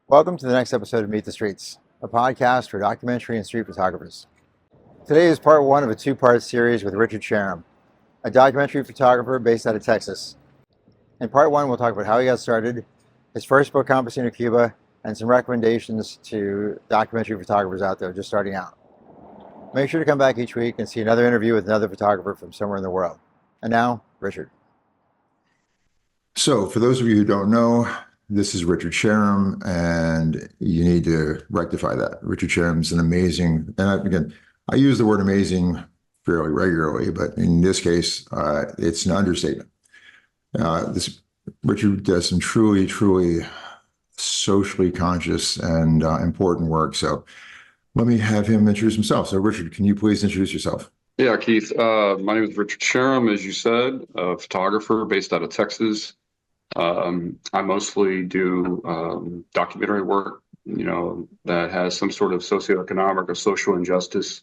Welcome to the next episode of Meet the Streets, a podcast for documentary and street photographers. Today is part one of a two-part series with Richard Sharum, a documentary photographer based out of Texas. In part one, we'll talk about how he got started, his first book, Campesino Cuba, and some recommendations to documentary photographers out there just starting out. Make sure to come back each week and see another interview with another photographer from somewhere in the world. And now, Richard. So, for those of you who don't know, this is Richard Sharum, and you need to rectify that. Richard Sharum's an amazing, and I use the word amazing fairly regularly, but in this case, it's an understatement. This Richard does some truly socially conscious and important work. So, let me have him introduce himself. So, Richard, can you please introduce yourself? Yeah, Keith. My name is Richard Sharum, as you said, a photographer based out of Texas. I mostly do documentary work, that has some sort of socioeconomic or social injustice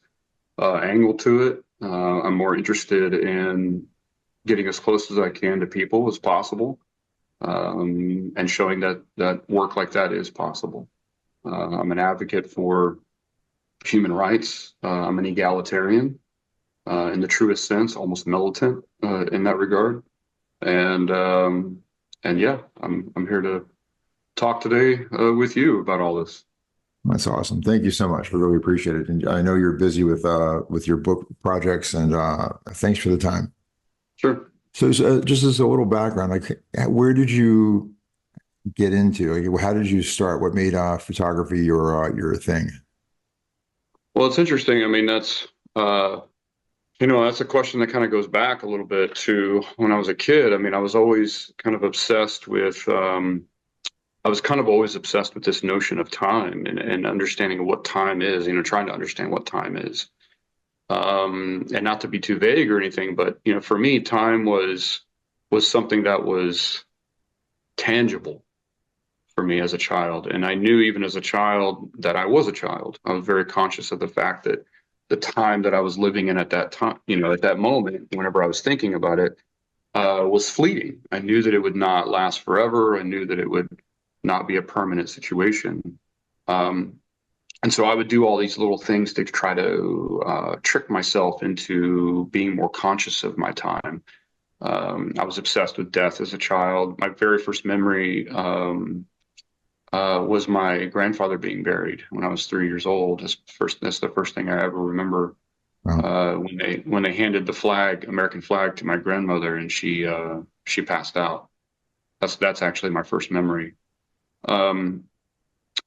angle to it. I'm more interested in getting as close as I can to people as possible, and showing that work like that is possible. I'm an advocate for human rights. I'm an egalitarian in the truest sense, almost militant in that regard. And yeah, I'm here to talk today with you about all this. That's awesome. Thank you so much. We really appreciate it. And I know you're busy with your book projects, and thanks for the time. Sure. So, just as a little background, like, where did you get into? Like, how did you start? What made photography your thing? Well, it's interesting. I mean, that's that's a question that kind of goes back a little bit to when I was a kid. I mean, I was always kind of obsessed with this notion of time and understanding what time is, trying to understand what time is. And not to be too vague or anything, but, for me, time was something that was tangible for me as a child. And I knew even as a child that I was a child. I was very conscious of the fact that the time that I was living in at that time, at that moment, whenever I was thinking about it, was fleeting. I knew that it would not last forever. I knew that it would not be a permanent situation. And so I would do all these little things to try to trick myself into being more conscious of my time. I was obsessed with death as a child. My very first memory was my grandfather being buried when I was 3 years old. That's the first thing I ever remember. Wow. When they handed the American flag, to my grandmother, and she passed out. That's actually my first memory.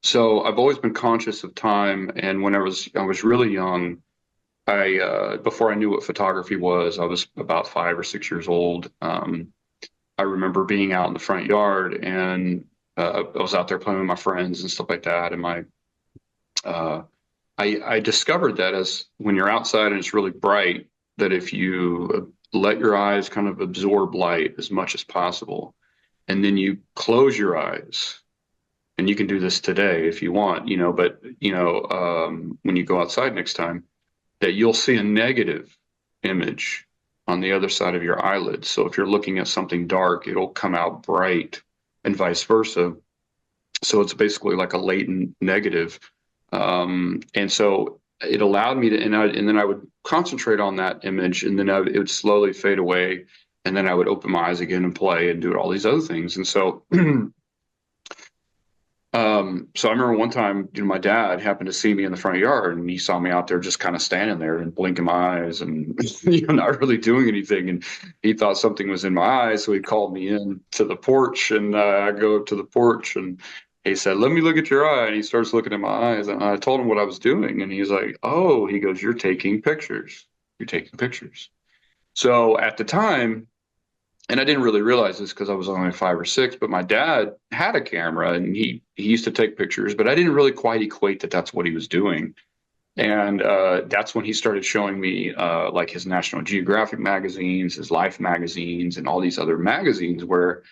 So I've always been conscious of time, and when I was really young, before I knew what photography was, I was about 5 or 6 years old. I remember being out in the front yard, and I was out there playing with my friends and stuff like that. And I discovered that as when you're outside and it's really bright, that if you let your eyes kind of absorb light as much as possible, and then you close your eyes, and you can do this today if you want, but when you go outside next time, that you'll see a negative image on the other side of your eyelid. So if you're looking at something dark, it'll come out bright, and vice versa. So it's basically like a latent negative. And so it allowed me to, and then I would concentrate on that image, and then it would slowly fade away. And then I would open my eyes again and play and do all these other things. And so, so I remember one time, my dad happened to see me in the front yard, and he saw me out there just kind of standing there and blinking my eyes and not really doing anything. And he thought something was in my eyes, so he called me in to the porch, and I go up to the porch, and he said, "Let me look at your eye." And he starts looking at my eyes, and I told him what I was doing, and he's like, "Oh," he goes, "You're taking pictures. You're taking pictures." So at the time, and I didn't really realize this because I was only 5 or 6, but my dad had a camera, and he used to take pictures, but I didn't really quite equate that that's what he was doing. And that's when he started showing me like his National Geographic magazines, his Life magazines, and all these other magazines where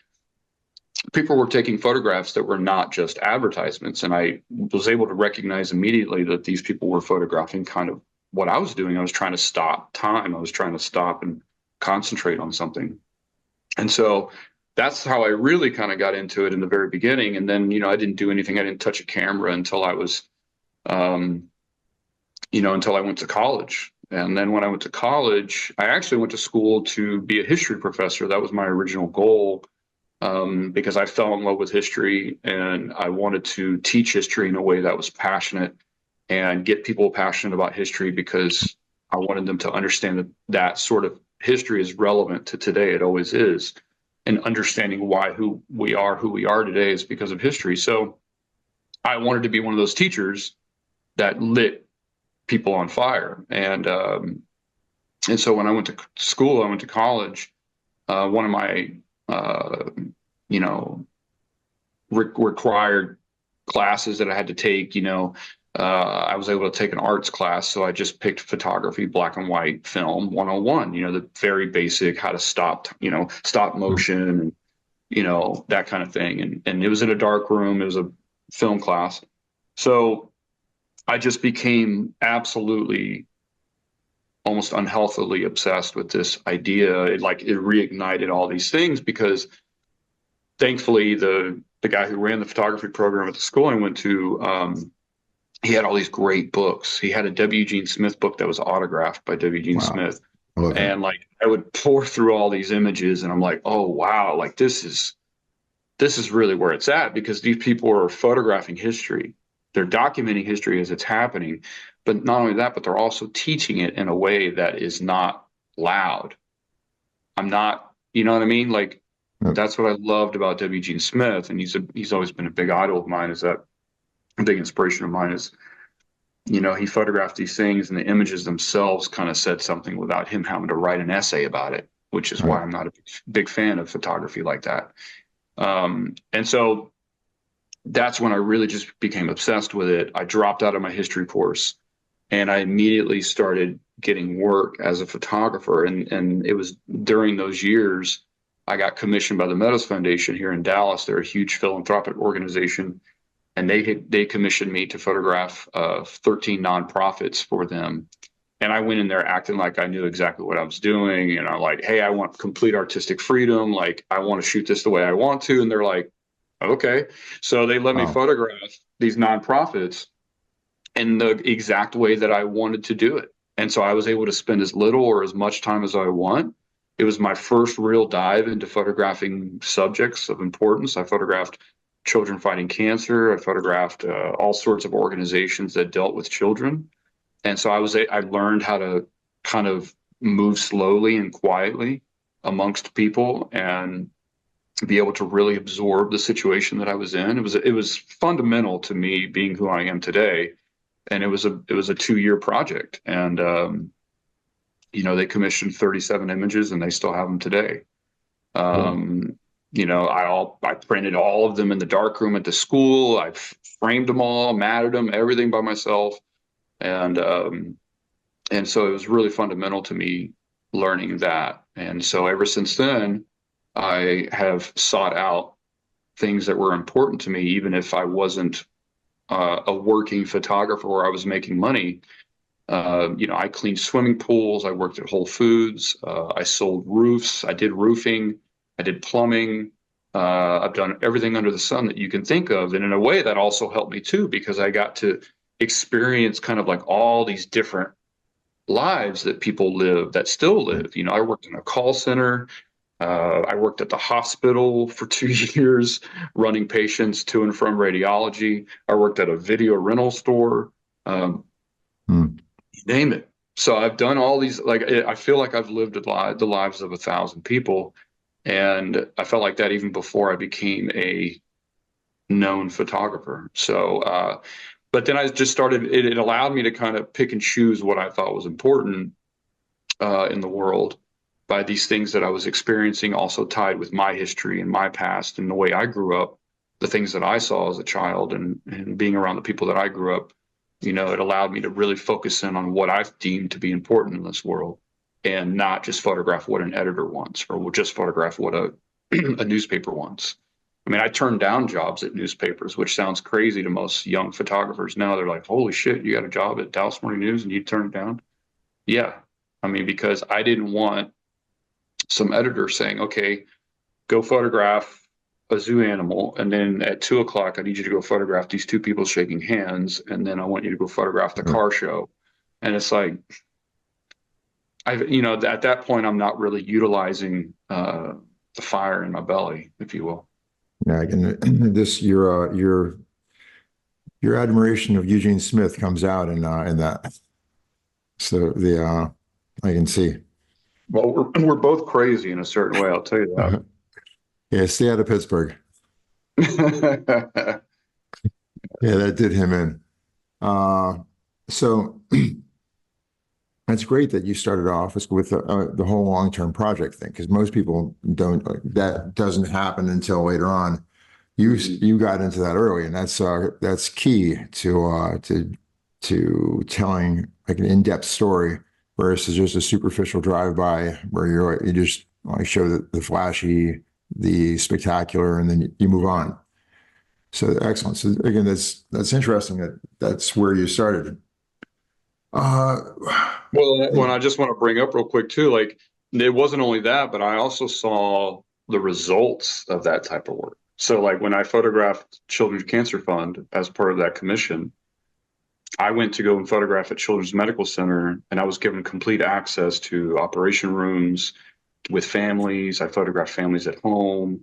people were taking photographs that were not just advertisements. And I was able to recognize immediately that these people were photographing kind of what I was doing. I was trying to stop time. I was trying to stop and concentrate on something. And so that's how I really kind of got into it in the very beginning. And then, I didn't do anything. I didn't touch a camera until I was, um, until I went to college. And then when I went to college, I actually went to school to be a history professor. That was my original goal, because I fell in love with history and I wanted to teach history in a way that was passionate and get people passionate about history, because I wanted them to understand that that sort of history is relevant to today. It always is. And understanding why who we are today is because of history. So I wanted to be one of those teachers that lit people on fire. And so when I went to school, I went to college. One of my required classes that I had to take, I was able to take an arts class. So I just picked photography, black and white film 101, the very basic, how to stop motion and, that kind of thing. And it was in a dark room. It was a film class. So I just became absolutely almost unhealthily obsessed with this idea. It reignited all these things, because thankfully the guy who ran the photography program at the school I went to, he had all these great books. He had a W. Gene Smith book that was autographed by W. Gene Smith. Okay. And I would pour through all these images and I'm like, oh wow, this is really where it's at, because these people are photographing history. They're documenting history as it's happening. But not only that, but they're also teaching it in a way that is not loud. I'm not, you know what I mean? That's what I loved about W. Gene Smith. And he's always been a big idol of mine, is that a big inspiration of mine is, he photographed these things and the images themselves kind of said something without him having to write an essay about it, which is why I'm not a big fan of photography like that. And so that's when I really just became obsessed with it. I dropped out of my history course and I immediately started getting work as a photographer. And it was during those years I got commissioned by the Meadows Foundation here in Dallas. They're a huge philanthropic organization. And they commissioned me to photograph 13 nonprofits for them. And I went in there acting like I knew exactly what I was doing. And I'm like, hey, I want complete artistic freedom. I want to shoot this the way I want to. And they're like, okay. So they let me photograph these nonprofits in the exact way that I wanted to do it. And so I was able to spend as little or as much time as I want. It was my first real dive into photographing subjects of importance. I photographed children fighting cancer. I photographed all sorts of organizations that dealt with children. And so I learned how to kind of move slowly and quietly amongst people and be able to really absorb the situation that I was in. It was fundamental to me being who I am today. And it was a 2-year project. And, they commissioned 37 images and they still have them today. I printed all of them in the darkroom at the school. I framed them all, matted them, everything by myself. And so it was really fundamental to me learning that. And so ever since then, I have sought out things that were important to me, even if I wasn't a working photographer or I was making money. I cleaned swimming pools. I worked at Whole Foods. I sold roofs. I did roofing. I did plumbing. I've done everything under the sun that you can think of. And in a way that also helped me too, because I got to experience kind of all these different lives that people live, that still live. I worked in a call center. I worked at the hospital for 2 years, running patients to and from radiology. I worked at a video rental store. Name it. So I've done all these, I feel like I've lived the lives of 1,000 people. And I felt like that even before I became a known photographer. So, but then I just started, it allowed me to kind of pick and choose what I thought was important in the world by these things that I was experiencing, also tied with my history and my past and the way I grew up, the things that I saw as a child and being around the people that I grew up. It allowed me to really focus in on what I've deemed to be important in this world and not just photograph what an editor wants or just photograph what a newspaper wants. I mean, I turned down jobs at newspapers, which sounds crazy to most young photographers now. They're like, holy shit, you got a job at Dallas Morning News and you turned it down? Yeah. I mean, because I didn't want some editor saying, okay, go photograph a zoo animal, and then at 2 o'clock, I need you to go photograph these two people shaking hands, and then I want you to go photograph the car show. And it's like, at that point, I'm not really utilizing the fire in my belly, if you will. Yeah, again, your admiration of Eugene Smith comes out in that. So I can see. Well, we're both crazy in a certain way, I'll tell you that. Yeah, stay out of Pittsburgh. Yeah, that did him in. So that's great that you started off with the whole long-term project thing, because most people don't. That doesn't happen until later on. You got into that early, and that's key to telling like an in-depth story versus just a superficial drive-by where you just like show the flashy, the spectacular, and then you move on. So excellent. So again, that's interesting that's where you started. Well, I just want to bring up real quick too, like it wasn't only that, but I also saw the results of that type of work. So like when I photographed Children's Cancer Fund as part of that commission, I went to go and photograph at Children's Medical Center, and I was given complete access to operation rooms with families. I photographed families at home,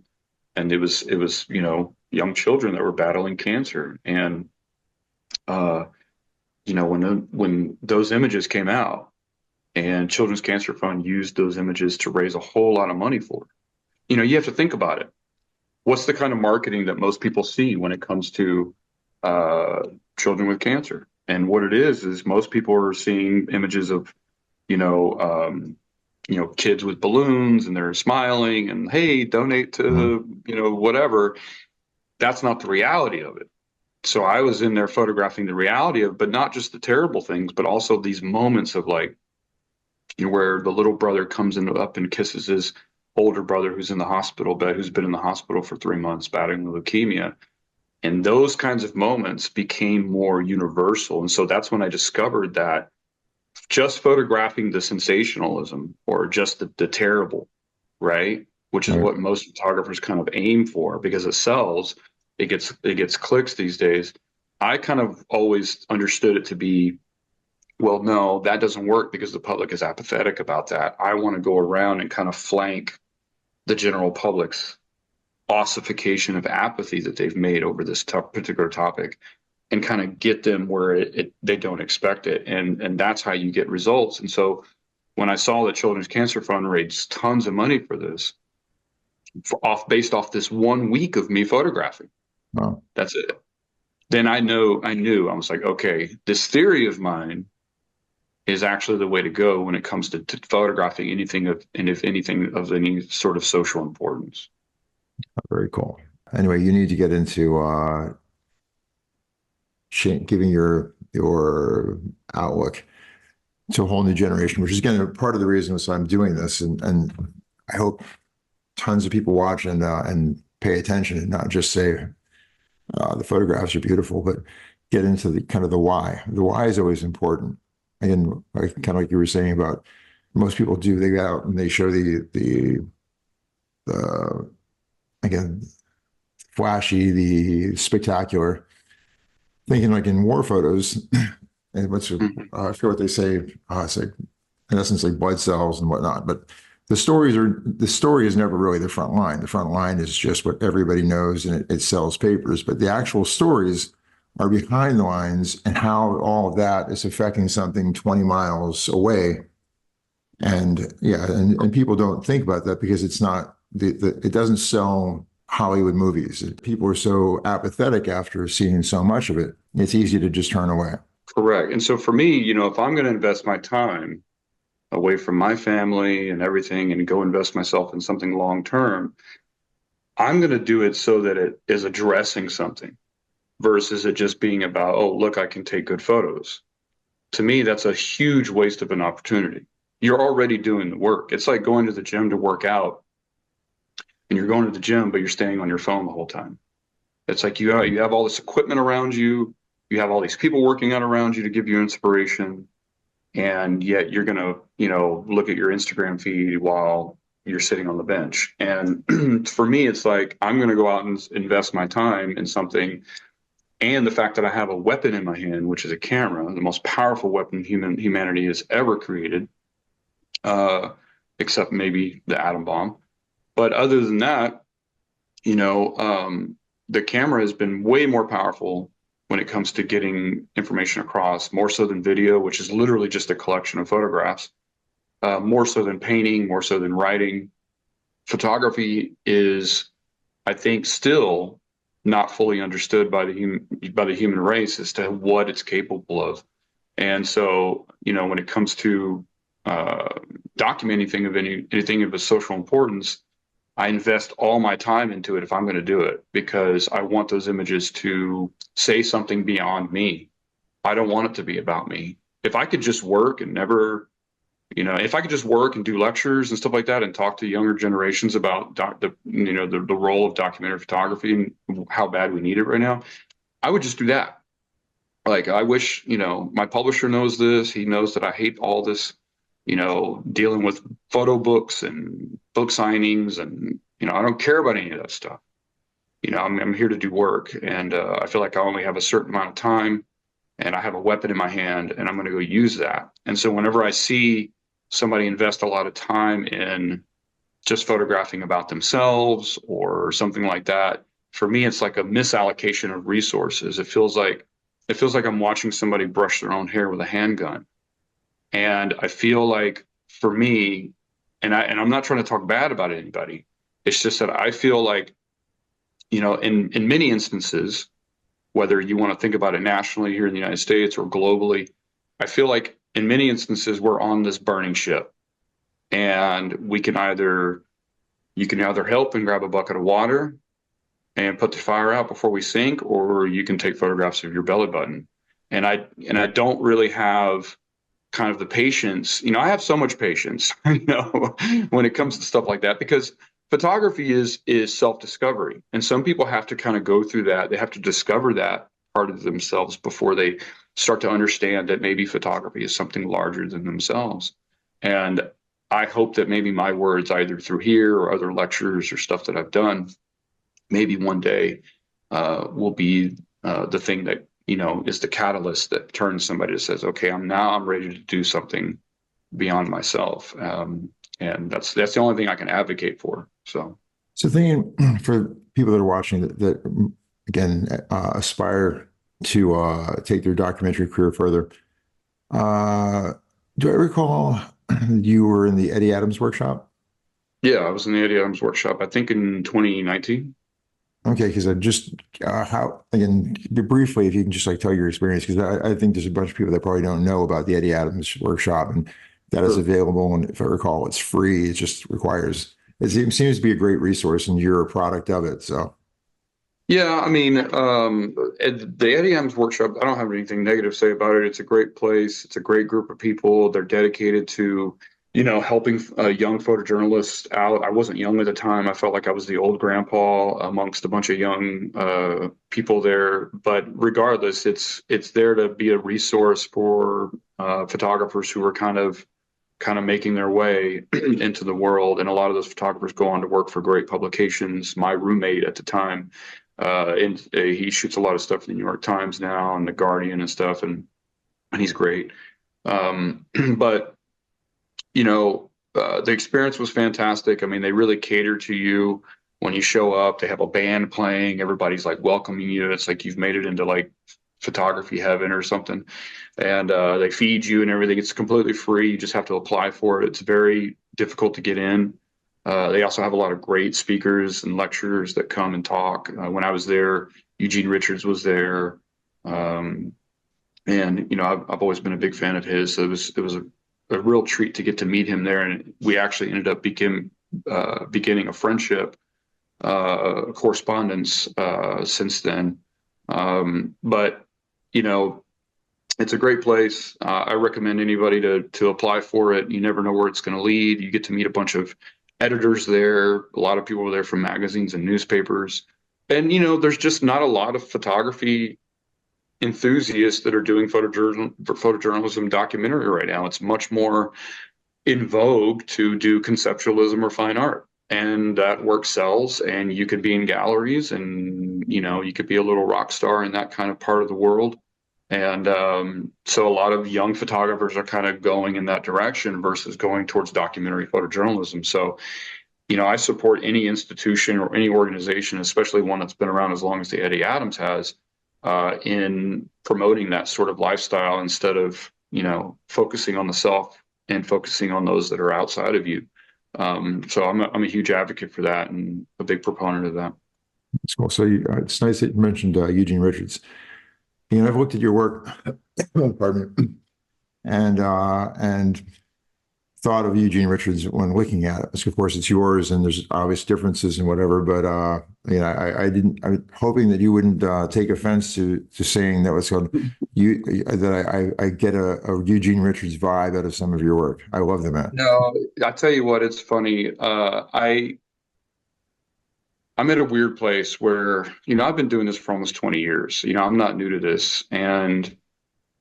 and it was young children that were battling cancer. And when those images came out, and Children's Cancer Fund used those images to raise a whole lot of money for it. You have to think about it. What's the kind of marketing that most people see when it comes to children with cancer? And what it is most people are seeing images of, kids with balloons and they're smiling and, hey, donate to, whatever. That's not the reality of it. So I was in there photographing the reality of, but not just the terrible things, but also these moments of like, where the little brother comes up and kisses his older brother who's in the hospital bed, who's been in the hospital for 3 months battling leukemia. And those kinds of moments became more universal. And so that's when I discovered that just photographing the sensationalism or just the terrible, right? Which is what most photographers kind of aim for because it sells, it gets clicks these days. I kind of always understood it to be, well, no, that doesn't work because the public is apathetic about that. I want to go around and kind of flank the general public's ossification of apathy that they've made over this particular topic and kind of get them where they don't expect it. And that's how you get results. And so when I saw the Children's Cancer Fund raised tons of money for this, based off this 1 week of me photographing, Wow. That's it. Then I knew, I was like, okay, this theory of mine is actually the way to go when it comes to photographing anything of any sort of social importance. Very cool. Anyway, you need to get into giving your outlook to a whole new generation, which is again part of the reason why I'm doing this, and I hope tons of people watch and pay attention and not just say the photographs are beautiful, but get into the kind of the why. The why is always important. Again, kind of like you were saying about most people they go out and they show the again, flashy, the spectacular, thinking like in war photos, and I forget what they say, it's like, in essence, like blood cells and whatnot, but the story is never really the front line. The front line is just what everybody knows and it sells papers, but the actual stories are behind the lines and how all of that is affecting something 20 miles away. And and people don't think about that because it's not, it doesn't sell Hollywood movies. People are so apathetic after seeing so much of it. It's easy to just turn away. Correct. And so for me, if I'm going to invest my time away from my family and everything and go invest myself in something long term, I'm going to do it so that it is addressing something versus it just being about, oh, look, I can take good photos. To me, that's a huge waste of an opportunity. You're already doing the work. It's like going to the gym to work out. And you're going to the gym, but you're staying on your phone the whole time. It's like you have all this equipment around you. You have all these people working out around you to give you inspiration. And yet you're going to, look at your Instagram feed while you're sitting on the bench. And for me, it's like, I'm going to go out and invest my time in something. And the fact that I have a weapon in my hand, which is a camera, the most powerful weapon humanity has ever created, except maybe the atom bomb. But other than that, you know, the camera has been way more powerful when it comes to getting information across, more so than video, which is literally just a collection of photographs, more so than painting, more so than writing. Photography is, I think, still not fully understood by the human race as to what it's capable of. And so, you know, when it comes to documenting anything of a social importance, I invest all my time into it if I'm going to do it, because I want those images to say something beyond me. I don't want it to be about me. If I could just work and never, you know, if I could just work and do lectures and stuff like that and talk to younger generations about the role of documentary photography and how bad we need it right now, I would just do that. Like, I wish, you know, my publisher knows this. He knows that I hate all this, you know, dealing with photo books and book signings, and, you know, I don't care about any of that stuff. You know, I'm here to do work, and I feel like I only have a certain amount of time, and I have a weapon in my hand, and I'm going to go use that. And so whenever I see somebody invest a lot of time in just photographing about themselves or something like that, for me, it's like a misallocation of resources. It feels like I'm watching somebody brush their own hair with a handgun. And I feel like, for me, and I'm not trying to talk bad about anybody, it's just that I feel like, you know, in many instances, whether you want to think about it nationally here in the United States or globally, I feel like in many instances we're on this burning ship, and you can either help and grab a bucket of water and put the fire out before we sink, or you can take photographs of your belly button. And I don't really have kind of the patience. You know, I have so much patience, you know, when it comes to stuff like that, because photography is self-discovery. And some people have to kind of go through that. They have to discover that part of themselves before they start to understand that maybe photography is something larger than themselves. And I hope that maybe my words, either through here or other lectures or stuff that I've done, maybe one day will be the thing that, you know, is the catalyst that turns somebody that says, okay, I'm ready to do something beyond myself. And that's the only thing I can advocate for. So thinking for people that are watching that again, aspire to take their documentary career further, do I recall you were in the Eddie Adams workshop? Yeah, I was in the Eddie Adams workshop, I think in 2019. Okay, because I just how again briefly, if you can just like tell your experience, because I think there's a bunch of people that probably don't know about the Eddie Adams workshop, and that is available. And if I recall, it's free. It just requires. It seems to be a great resource, and you're a product of it. So. Yeah, I mean, the Eddie Adams workshop, I don't have anything negative to say about it. It's a great place. It's a great group of people. They're dedicated to, you know, helping young photojournalists out. I wasn't young at the time. I felt like I was the old grandpa amongst a bunch of young people there. But regardless, it's there to be a resource for photographers who are kind of making their way into the world. And a lot of those photographers go on to work for great publications. My roommate at the time, he shoots a lot of stuff for the New York Times now and the Guardian and stuff, and he's great. But you know, the experience was fantastic. I mean, they really cater to you when you show up. They have a band playing. Everybody's like welcoming you. It's like you've made it into like photography heaven or something. And they feed you and everything. It's completely free. You just have to apply for it. It's very difficult to get in. They also have a lot of great speakers and lecturers that come and talk. When I was there, Eugene Richards was there. And, you know, I've always been a big fan of his. So it was a real treat to get to meet him there. And we actually ended up beginning a friendship, correspondence since then. But, you know, it's a great place. I recommend anybody to apply for it. You never know where it's going to lead. You get to meet a bunch of editors there. A lot of people are there from magazines and newspapers. And, you know, there's just not a lot of photography enthusiasts that are doing photojournalism documentary right now. It's much more in vogue to do conceptualism or fine art. And that work sells, and you could be in galleries, and you could be a little rock star in that kind of part of the world. And so a lot of young photographers are kind of going in that direction versus going towards documentary photojournalism. So, I support any institution or any organization, especially one that's been around as long as the Eddie Adams has, in promoting that sort of lifestyle instead of, focusing on the self and focusing on those that are outside of you. So I'm a huge advocate for that and a big proponent of that. That's cool. So it's nice that you mentioned Eugene Richards. I've looked at your work, pardon me, and thought of Eugene Richards when looking at it. Of course, it's yours, and there's obvious differences and whatever. But I'm hoping that you wouldn't take offense to saying that was called I get a Eugene Richards vibe out of some of your work. I love the man. No, I tell you what, it's funny. I'm at a weird place where, I've been doing this for almost 20 years. I'm not new to this. And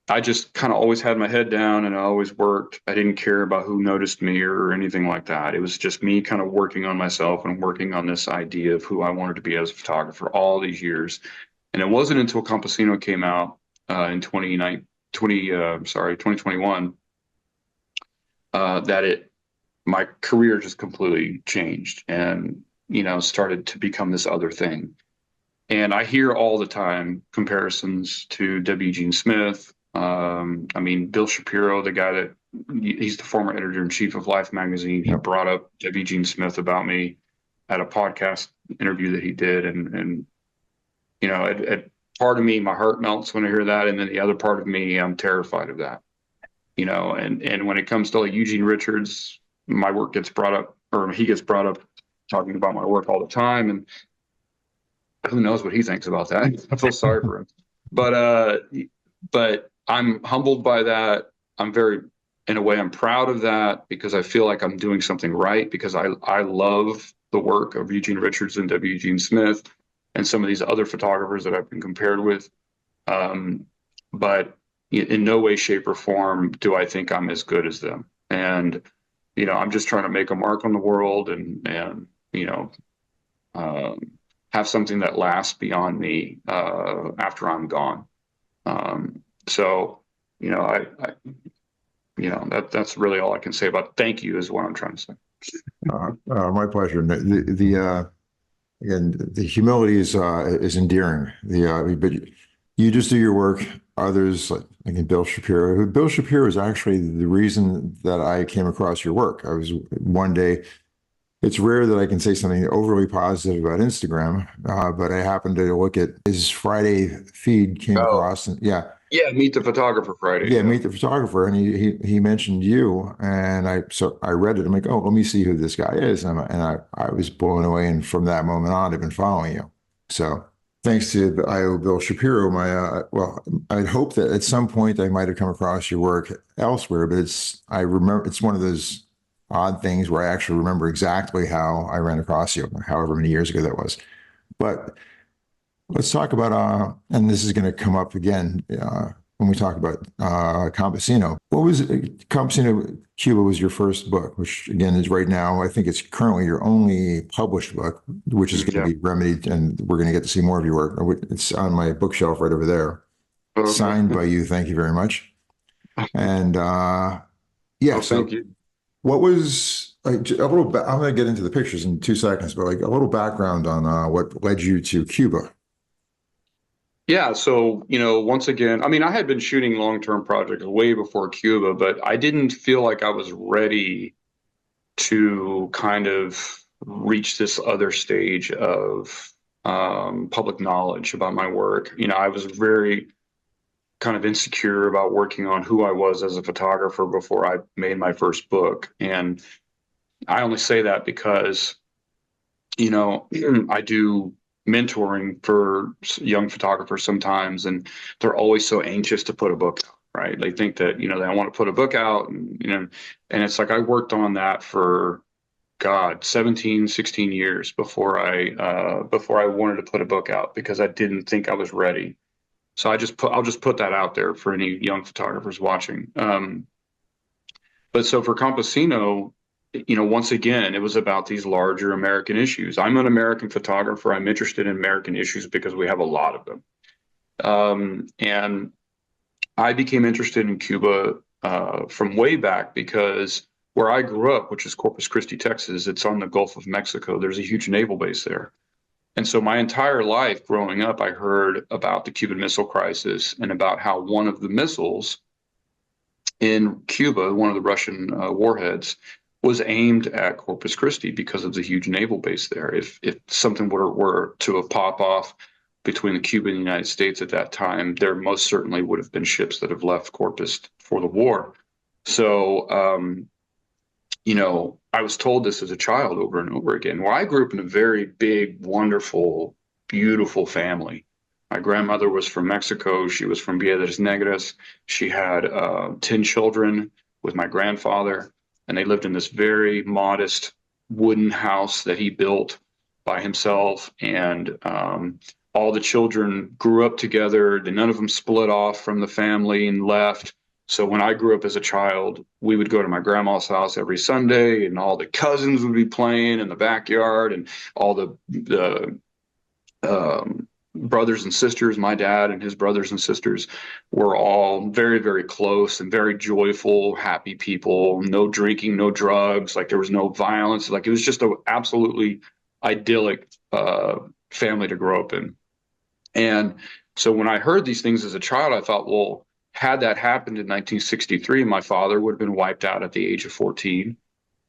I just kind of always had my head down and I always worked. I didn't care about who noticed me or anything like that. It was just me kind of working on myself and working on this idea of who I wanted to be as a photographer all these years. And it wasn't until Campesino came out in 2021 that my career just completely changed and started to become this other thing. And I hear all the time comparisons to W. Gene Smith. Bill Shapiro, the guy he's the former editor-in-chief of Life magazine. He brought up W. Gene Smith about me at a podcast interview that he did. And at part of me, my heart melts when I hear that. And then the other part of me, I'm terrified of that. And when it comes to like Eugene Richards, my work gets brought up, or he gets brought up talking about my work all the time. And who knows what he thinks about that. I feel sorry for him. But I'm humbled by that. In a way, I'm proud of that because I feel like I'm doing something right because I love the work of Eugene Richards and W. Gene Smith and some of these other photographers that I've been compared with. But in no way, shape, or form do I think I'm as good as them. And, I'm just trying to make a mark on the world and have something that lasts beyond me after I'm gone. That's really all I can say about it. Thank you is what I'm trying to say. My pleasure. Again, the humility is endearing. But you just do your work. Others, like Bill Shapiro. Bill Shapiro is actually the reason that I came across your work. I was one day. It's rare that I can say something overly positive about Instagram, but I happened to look at his Friday feed, came across, and Meet the Photographer Friday. Yeah, Meet the Photographer, and he mentioned you, and I read it. I'm like, oh, let me see who this guy is, and I was blown away. And from that moment on, I've been following you. So thanks to the IO Bill Shapiro, I'd hope that at some point I might have come across your work elsewhere, but I remember it's one of those odd things where I actually remember exactly how I ran across you, however many years ago that was. But let's talk about, and this is going to come up again when we talk about Campesino. What was it? Campesino Cuba was your first book, which again is right now, I think it's currently your only published book, which is going to be remedied, and we're going to get to see more of your work. It's on my bookshelf right over there, signed by you. Thank you very much. And thank you. What was like a little? I'm going to get into the pictures in 2 seconds, but like a little background on what led you to Cuba. Yeah, so once again, I had been shooting long-term projects way before Cuba, but I didn't feel like I was ready to kind of reach this other stage of public knowledge about my work. I was very kind of insecure about working on who I was as a photographer before I made my first book. And I only say that because, I do mentoring for young photographers sometimes, and they're always so anxious to put a book out, right? They think that, they want to put a book out and it's like I worked on that for 17, 16 years before I wanted to put a book out because I didn't think I was ready. So I'll just put that out there for any young photographers watching. But so for Campesino, once again, it was about these larger American issues. I'm an American photographer. I'm interested in American issues because we have a lot of them. And I became interested in Cuba from way back because where I grew up, which is Corpus Christi, Texas, it's on the Gulf of Mexico. There's a huge naval base there. And so my entire life growing up, I heard about the Cuban Missile Crisis and about how one of the missiles in Cuba, one of the Russian warheads, was aimed at Corpus Christi because of the huge naval base there. If something were to pop off between the Cuba and the United States at that time, there most certainly would have been ships that have left Corpus for the war. So, I was told this as a child over and over again. Well, I grew up in a very big, wonderful, beautiful family. My grandmother was from Mexico. She was from Piedras Negras. She had 10 children with my grandfather, and they lived in this very modest wooden house that he built by himself. And all the children grew up together. None of them split off from the family and left. So when I grew up as a child, we would go to my grandma's house every Sunday, and all the cousins would be playing in the backyard, and all the brothers and sisters, my dad and his brothers and sisters, were all very, very close and very joyful, happy people. No drinking, no drugs. Like there was no violence. Like it was just an absolutely idyllic family to grow up in. And so when I heard these things as a child, I thought, well, had that happened in 1963, my father would have been wiped out at the age of 14.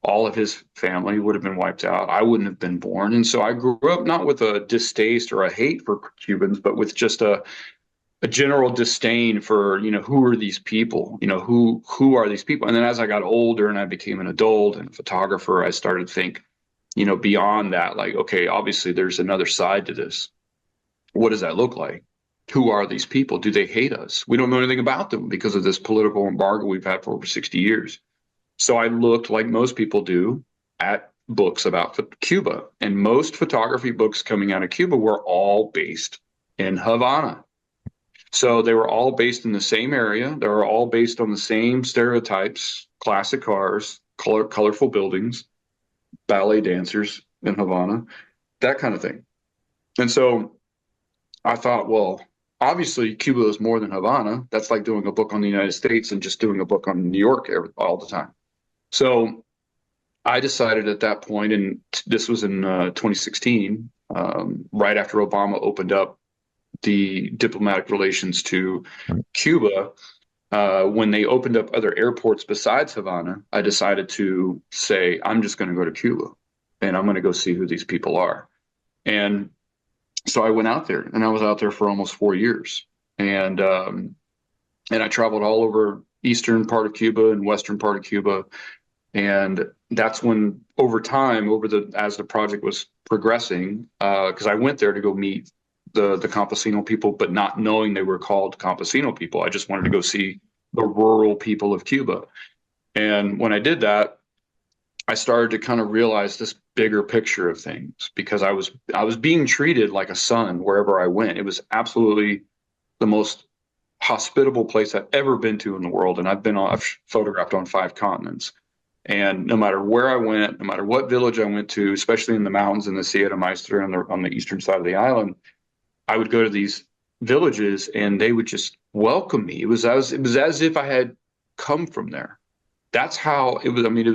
All of his family would have been wiped out. I wouldn't have been born. And so I grew up not with a distaste or a hate for Cubans, but with just a general disdain for, who are these people? Who are these people? And then as I got older and I became an adult and a photographer, I started to think, beyond that, like, okay, obviously there's another side to this. What does that look like? Who are these people? Do they hate us? We don't know anything about them because of this political embargo we've had for over 60 years. So I looked, like most people do, at books about Cuba. And most photography books coming out of Cuba were all based in Havana. So they were all based in the same area. They were all based on the same stereotypes: classic cars, colorful buildings, ballet dancers in Havana, that kind of thing. And so I thought, well, obviously Cuba is more than Havana. That's like doing a book on the United States and just doing a book on New York all the time. So I decided at that point, and this was in 2016, right after Obama opened up the diplomatic relations to Cuba, when they opened up other airports besides Havana, I decided to say, I'm just going to go to Cuba and I'm going to go see who these people are. And so I went out there, and I was out there for almost 4 years. And I traveled all over eastern part of Cuba and western part of Cuba. And that's when, over time, as the project was progressing, because I went there to go meet the Campesino people, but not knowing they were called Campesino people. I just wanted to go see the rural people of Cuba. And when I did that, I started to kind of realize this bigger picture of things, because I was being treated like a son wherever I went. It was absolutely the most hospitable place I've ever been to in the world. And I've photographed on 5 continents. And no matter where I went, no matter what village I went to, especially in the mountains in the Sierra Maestra on the eastern side of the island, I would go to these villages and they would just welcome me. It was as if I had come from there. That's how it was. I mean,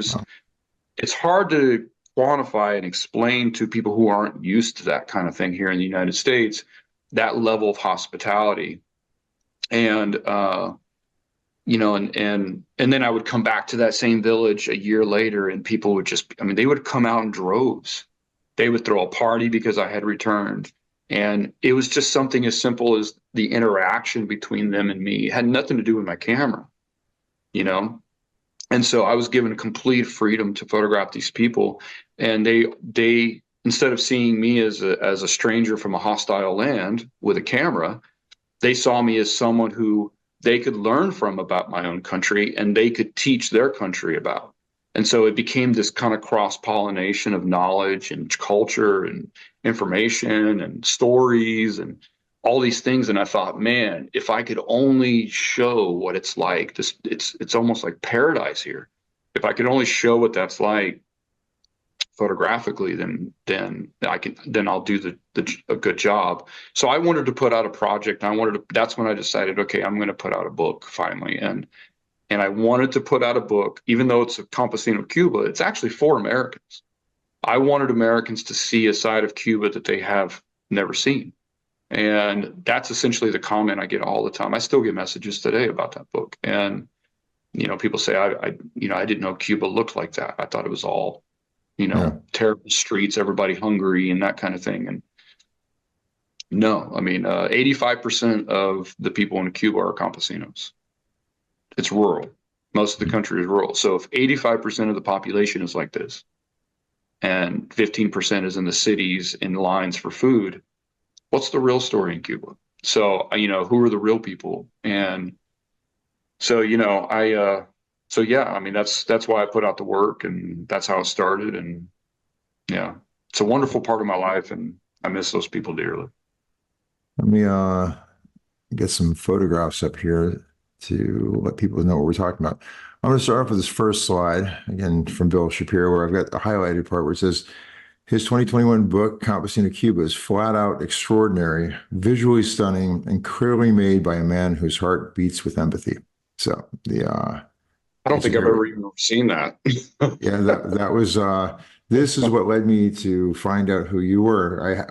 it's hard to quantify and explain to people who aren't used to that kind of thing here in the United States, that level of hospitality. And and then I would come back to that same village a year later, and people would they would come out in droves. They would throw a party because I had returned. And it was just something as simple as the interaction between them and me. It had nothing to do with my camera, And so I was given complete freedom to photograph these people. And they instead of seeing me as a stranger from a hostile land with a camera, they saw me as someone who they could learn from about my own country, and they could teach their country about. And so it became this kind of cross-pollination of knowledge and culture and information and stories and all these things. And I thought, man, if I could only show what it's like, it's almost like paradise here. if I could only show what that's like photographically, then I'll do a good job. So I wanted to put out a project. That's when I decided, okay, I'm going to put out a book finally. And I wanted to put out a book, even though it's a Campesino Cuba, it's actually for Americans. I wanted Americans to see a side of Cuba that they have never seen. And that's essentially the comment I get all the time. I still get messages today about that book. And, people say, I didn't know Cuba looked like that. I thought it was all, Yeah. terrible streets, everybody hungry and that kind of thing. And no, I mean, 85% of the people in Cuba are campesinos. It's rural. Most of the country is rural. So if 85% of the population is like this and 15% is in the cities in lines for food, what's the real story in Cuba? So, who are the real people? And so, yeah, I mean, that's why I put out the work, and that's how it started. And yeah, it's a wonderful part of my life, and I miss those people dearly. Let me get some photographs up here to let people know what we're talking about. I'm going to start off with this first slide, again, from Bill Shapiro, where I've got the highlighted part where it says, his 2021 book, Campesino Cuba, is flat out extraordinary, visually stunning, and clearly made by a man whose heart beats with empathy. So I don't think I've ever even seen that. yeah, that was this is what led me to find out who you were.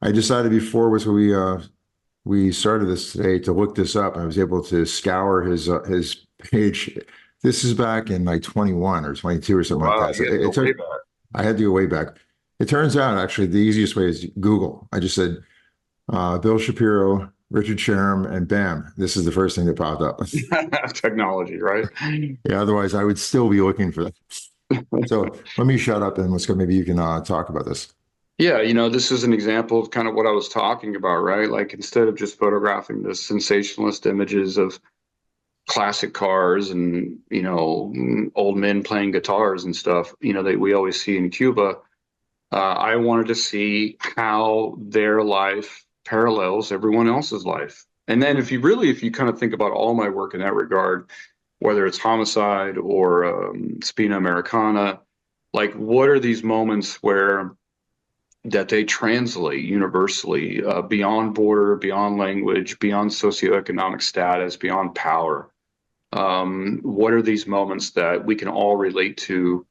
I decided before we started this today to look this up. I was able to scour his page. This is back in like 21 or 22 or something Wow, like that. you had to go way back. I had to go way back. It turns out, actually, the easiest way is Google. I just said Bill Shapiro, Richard Sharum, and bam, this is the first thing that popped up. Technology, right? Yeah, otherwise I would still be looking for that. So let me shut up and let's go. Maybe you can talk about this. Yeah, this is an example of kind of what I was talking about, right? Like instead of just photographing the sensationalist images of classic cars and, old men playing guitars and stuff, that we always see in Cuba, I wanted to see how their life parallels everyone else's life. And then if you kind of think about all my work in that regard, whether it's Homicide or Spina Americana, like what are these moments where that they translate universally beyond border, beyond language, beyond socioeconomic status, beyond power? What are these moments that we can all relate to,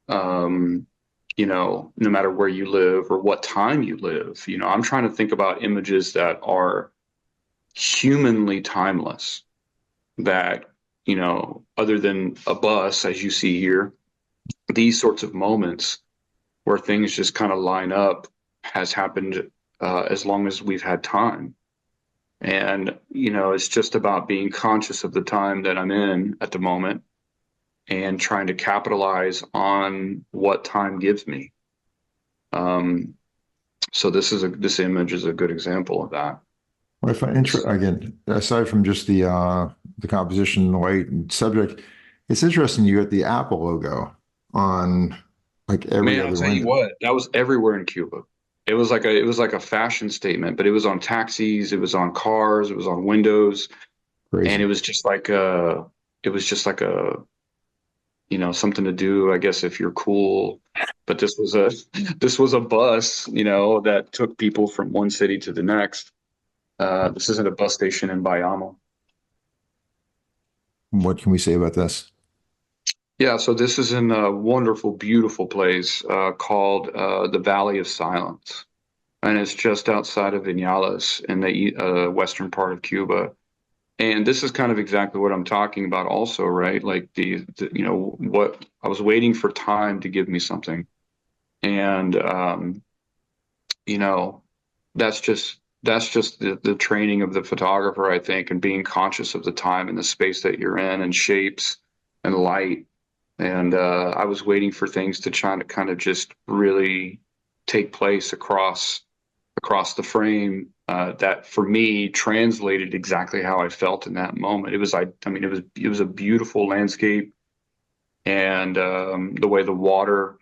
no matter where you live or what time you live? I'm trying to think about images that are humanly timeless, that, other than a bus, as you see here, these sorts of moments where things just kind of line up has happened as long as we've had time. And, it's just about being conscious of the time that I'm in at the moment and trying to capitalize on what time gives me. So this image is a good example of that. What I find again, aside from just the composition, the light, and subject, it's interesting you got the Apple logo on like every Man, I'll other tell you window. what, that was everywhere in Cuba. It was like a fashion statement, but it was on taxis, it was on cars, it was on windows, and Crazy. it was just like a something to do, I guess, if you're cool. But this was a bus, that took people from one city to the next. This isn't a bus station in Bayamo. What can we say about this? Yeah, so this is in a wonderful, beautiful place called the Valley of Silence, and it's just outside of Vinales in the western part of Cuba. And this is kind of exactly what I'm talking about, also, right? Like what I was waiting for time to give me something, and you know, that's just the training of the photographer, I think, and being conscious of the time and the space that you're in, and shapes and light. And I was waiting for things to try to kind of just really take place across the frame, that for me translated exactly how I felt in that moment. I mean, it was a beautiful landscape, and the way the water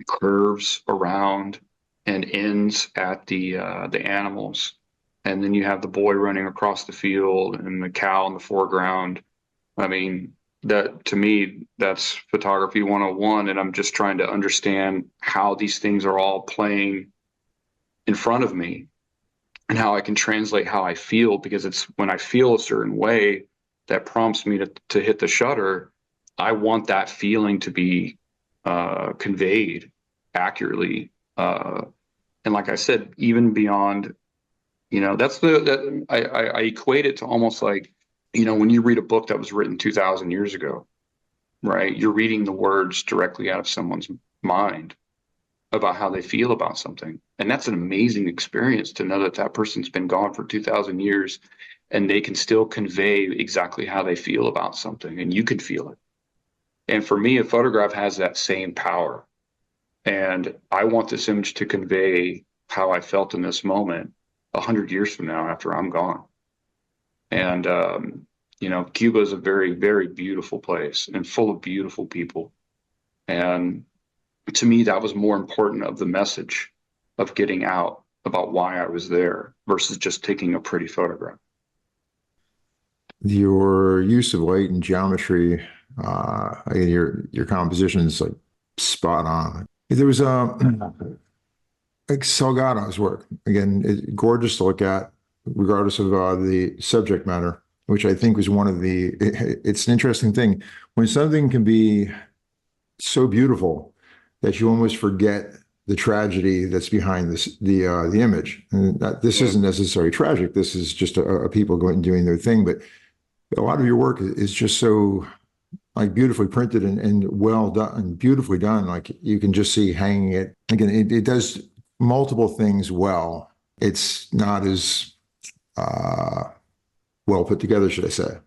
curves around and ends at the animals, and then you have the boy running across the field and the cow in the foreground. I mean, that to me, that's photography 101. And I'm just trying to understand how these things are all playing in front of me and how I can translate how I feel, because it's when I feel a certain way that prompts me to hit the shutter. I want that feeling to be conveyed accurately. And like I said, even beyond, I equate it to almost like, when you read a book that was written 2,000 years ago, right? You're reading the words directly out of someone's mind about how they feel about something. And that's an amazing experience to know that that person's been gone for 2,000 years and they can still convey exactly how they feel about something, and you can feel it. And for me, a photograph has that same power. And I want this image to convey how I felt in this moment 100 years from now after I'm gone. And, Cuba is a very, very beautiful place and full of beautiful people. And to me, that was more important of the message of getting out about why I was there versus just taking a pretty photograph. Your use of light and geometry, your composition is like spot on. There was like Salgado's work, again, gorgeous to look at, regardless of the subject matter, which I think was it's an interesting thing. When something can be so beautiful that you almost forget the tragedy that's behind the image. And this isn't necessarily tragic. This is just a people going and doing their thing. But a lot of your work is just so like beautifully printed and well done and beautifully done. Like you can just see hanging it. Again, it does multiple things well. It's not as well put together, should I say.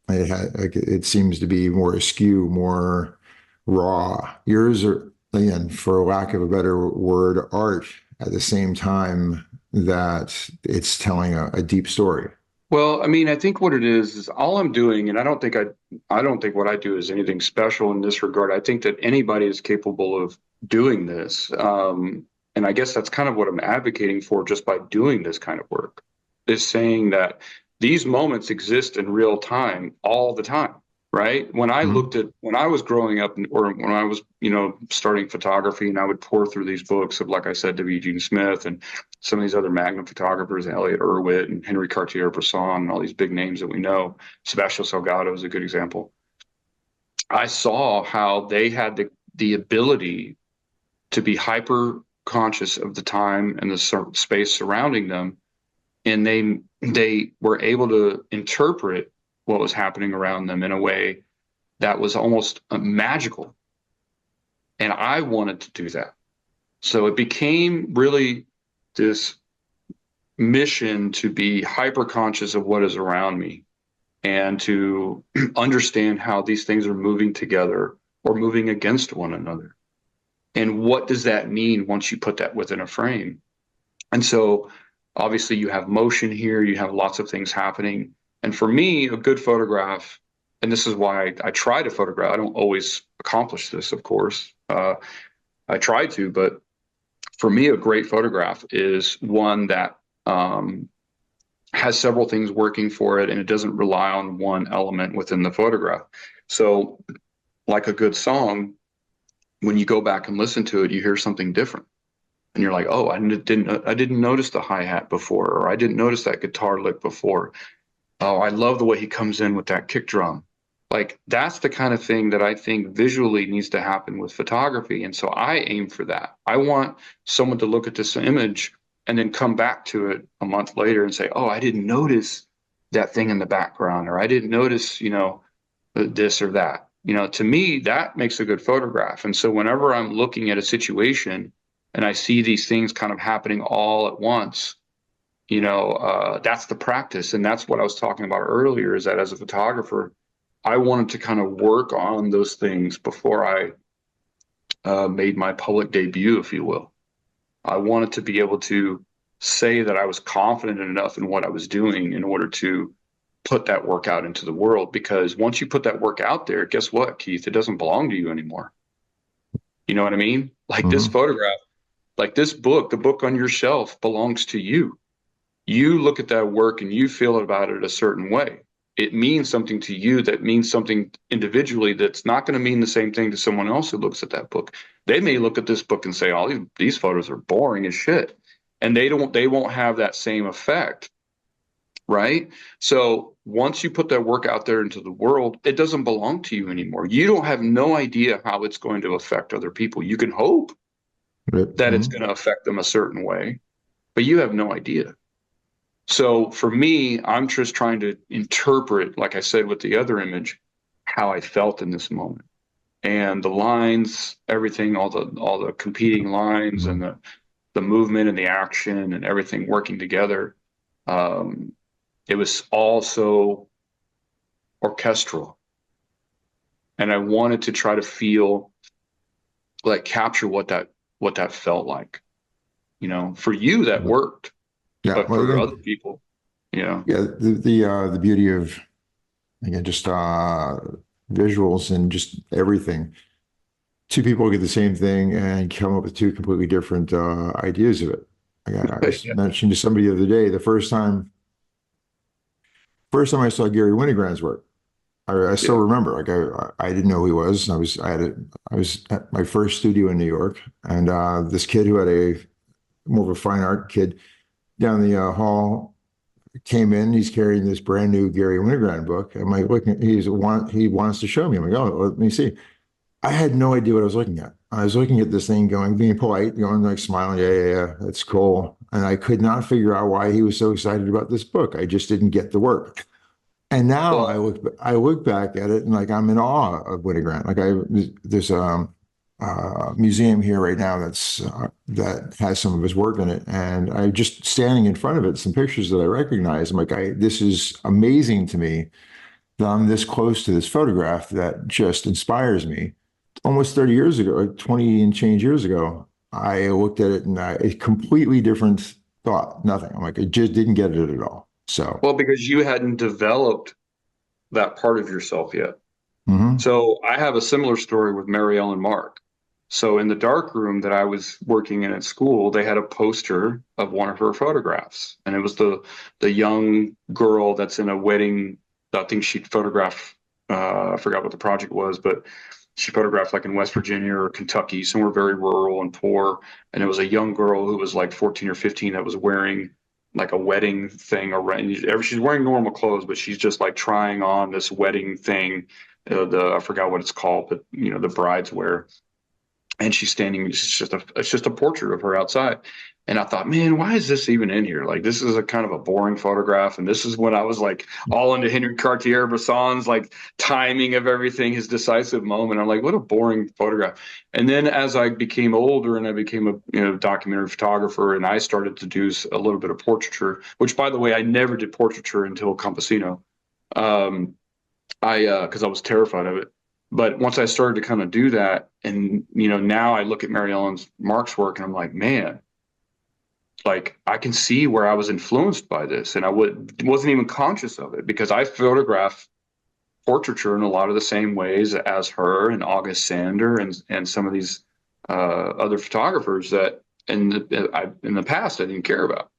It seems to be more askew, more raw. Yours are, again, for lack of a better word, art at the same time that it's telling a deep story. Well, I mean, I think what it is all I'm doing, and I don't think what I do is anything special in this regard. I think that anybody is capable of doing this. And I guess that's kind of what I'm advocating for just by doing this kind of work, is saying that these moments exist in real time all the time, right? When I when I was growing up, or when I was, starting photography, and I would pour through these books of, like I said, W. Gene Smith and some of these other Magnum photographers, Elliot Erwitt and Henry Cartier-Bresson, and all these big names that we know. Sebastião Salgado is a good example. I saw how they had the ability to be hyper conscious of the time and the space surrounding them, and they were able to interpret what was happening around them in a way that was almost magical. And I wanted to do that. So it became really this mission to be hyper conscious of what is around me and to understand how these things are moving together or moving against one another. And what does that mean once you put that within a frame? And so obviously you have motion here, you have lots of things happening. And for me, a good photograph, and this is why I try to photograph, I don't always accomplish this, of course. I try to, but for me, a great photograph is one that has several things working for it, and it doesn't rely on one element within the photograph. So like a good song, when you go back and listen to it, you hear something different. And you're like, oh, I didn't notice the hi-hat before, or I didn't notice that guitar lick before. Oh, I love the way he comes in with that kick drum. Like, that's the kind of thing that I think visually needs to happen with photography. And so I aim for that. I want someone to look at this image and then come back to it a month later and say, oh, I didn't notice that thing in the background, or I didn't notice, this or that. To me, that makes a good photograph. And so whenever I'm looking at a situation and I see these things kind of happening all at once, that's the practice. And that's what I was talking about earlier, is that as a photographer, I wanted to kind of work on those things before I made my public debut, if you will. I wanted to be able to say that I was confident enough in what I was doing in order to put that work out into the world. Because once you put that work out there, guess what, Keith? It doesn't belong to you anymore. You know what I mean? Like this photograph, like this book, the book on your shelf belongs to you. You look at that work and you feel about it a certain way. it means something to you that means something individually that's not going to mean the same thing to someone else who looks at that book. They may look at this book and say, "Oh, these photos are boring as shit," and they won't have that same effect, right? So once you put that work out there into the world, it doesn't belong to you anymore. You don't have no idea how it's going to affect other people. You can hope that it's going to affect them a certain way, but you have no idea. So for me, I'm just trying to interpret, like I said with the other image, how I felt in this moment. And the lines, everything, all the competing lines and the movement and the action and everything working together. It was all so orchestral. And I wanted to try to feel, like, capture what that felt like. You know, for you that worked. Yeah, but well, for other people, yeah, the beauty of, again, just visuals and just everything. Two people get the same thing and come up with two completely different ideas of it. Again, I was mentioning to somebody the other day, the first time I saw Gary Winogrand's work, I still remember. Like I didn't know who he was. I was at my first studio in New York, and this kid who had more of a fine art kid down the hall came in. He's carrying this brand new Gary Winogrand book. I'm like, looking, he wants to show me. I'm like, oh, let me see. I had no idea what I was looking at. I was looking at this thing, being polite, like smiling, yeah, that's cool. And I could not figure out why he was so excited about this book. I just didn't get the work. And now I look back at it and, like, I'm in awe of Winogrand. Like there's a museum here right now that has some of his work in it, and I just standing in front of it, some pictures that I recognize. I'm like, this is amazing to me that I'm this close to this photograph that just inspires me. Almost 30 years ago, like 20 and change years ago, I looked at it and a completely different thought. Nothing. I'm like, I just didn't get it at all. So, well, because you hadn't developed that part of yourself yet. So I have a similar story with Marielle and Mark. So in the dark room that I was working in at school, they had a poster of one of her photographs, and it was the young girl that's in a wedding. I think she photographed. I forgot what the project was, but she photographed, like, in West Virginia or Kentucky, somewhere very rural and poor. And it was a young girl who was like 14 or 15 that was wearing, like, a wedding thing around. She's wearing normal clothes, but she's just, like, trying on this wedding thing. I forgot what it's called, but the brides wear. And she's standing. It's just a portrait of her outside. And I thought, man, why is this even in here? Like, this is a kind of a boring photograph. And this is when I was, like, all into Henry Cartier-Bresson's, like, timing of everything, his decisive moment. I'm like, what a boring photograph. And then as I became older and I became a documentary photographer, and I started to do a little bit of portraiture, which, by the way, I never did portraiture until Campesino, because I was terrified of it. But once I started to kind of do that, and now I look at Mary Ellen's Mark's work, and I'm like, man, like, I can see where I was influenced by this, and I wasn't even conscious of it, because I photograph portraiture in a lot of the same ways as her and August Sander and some of these other photographers that in the past I didn't care about,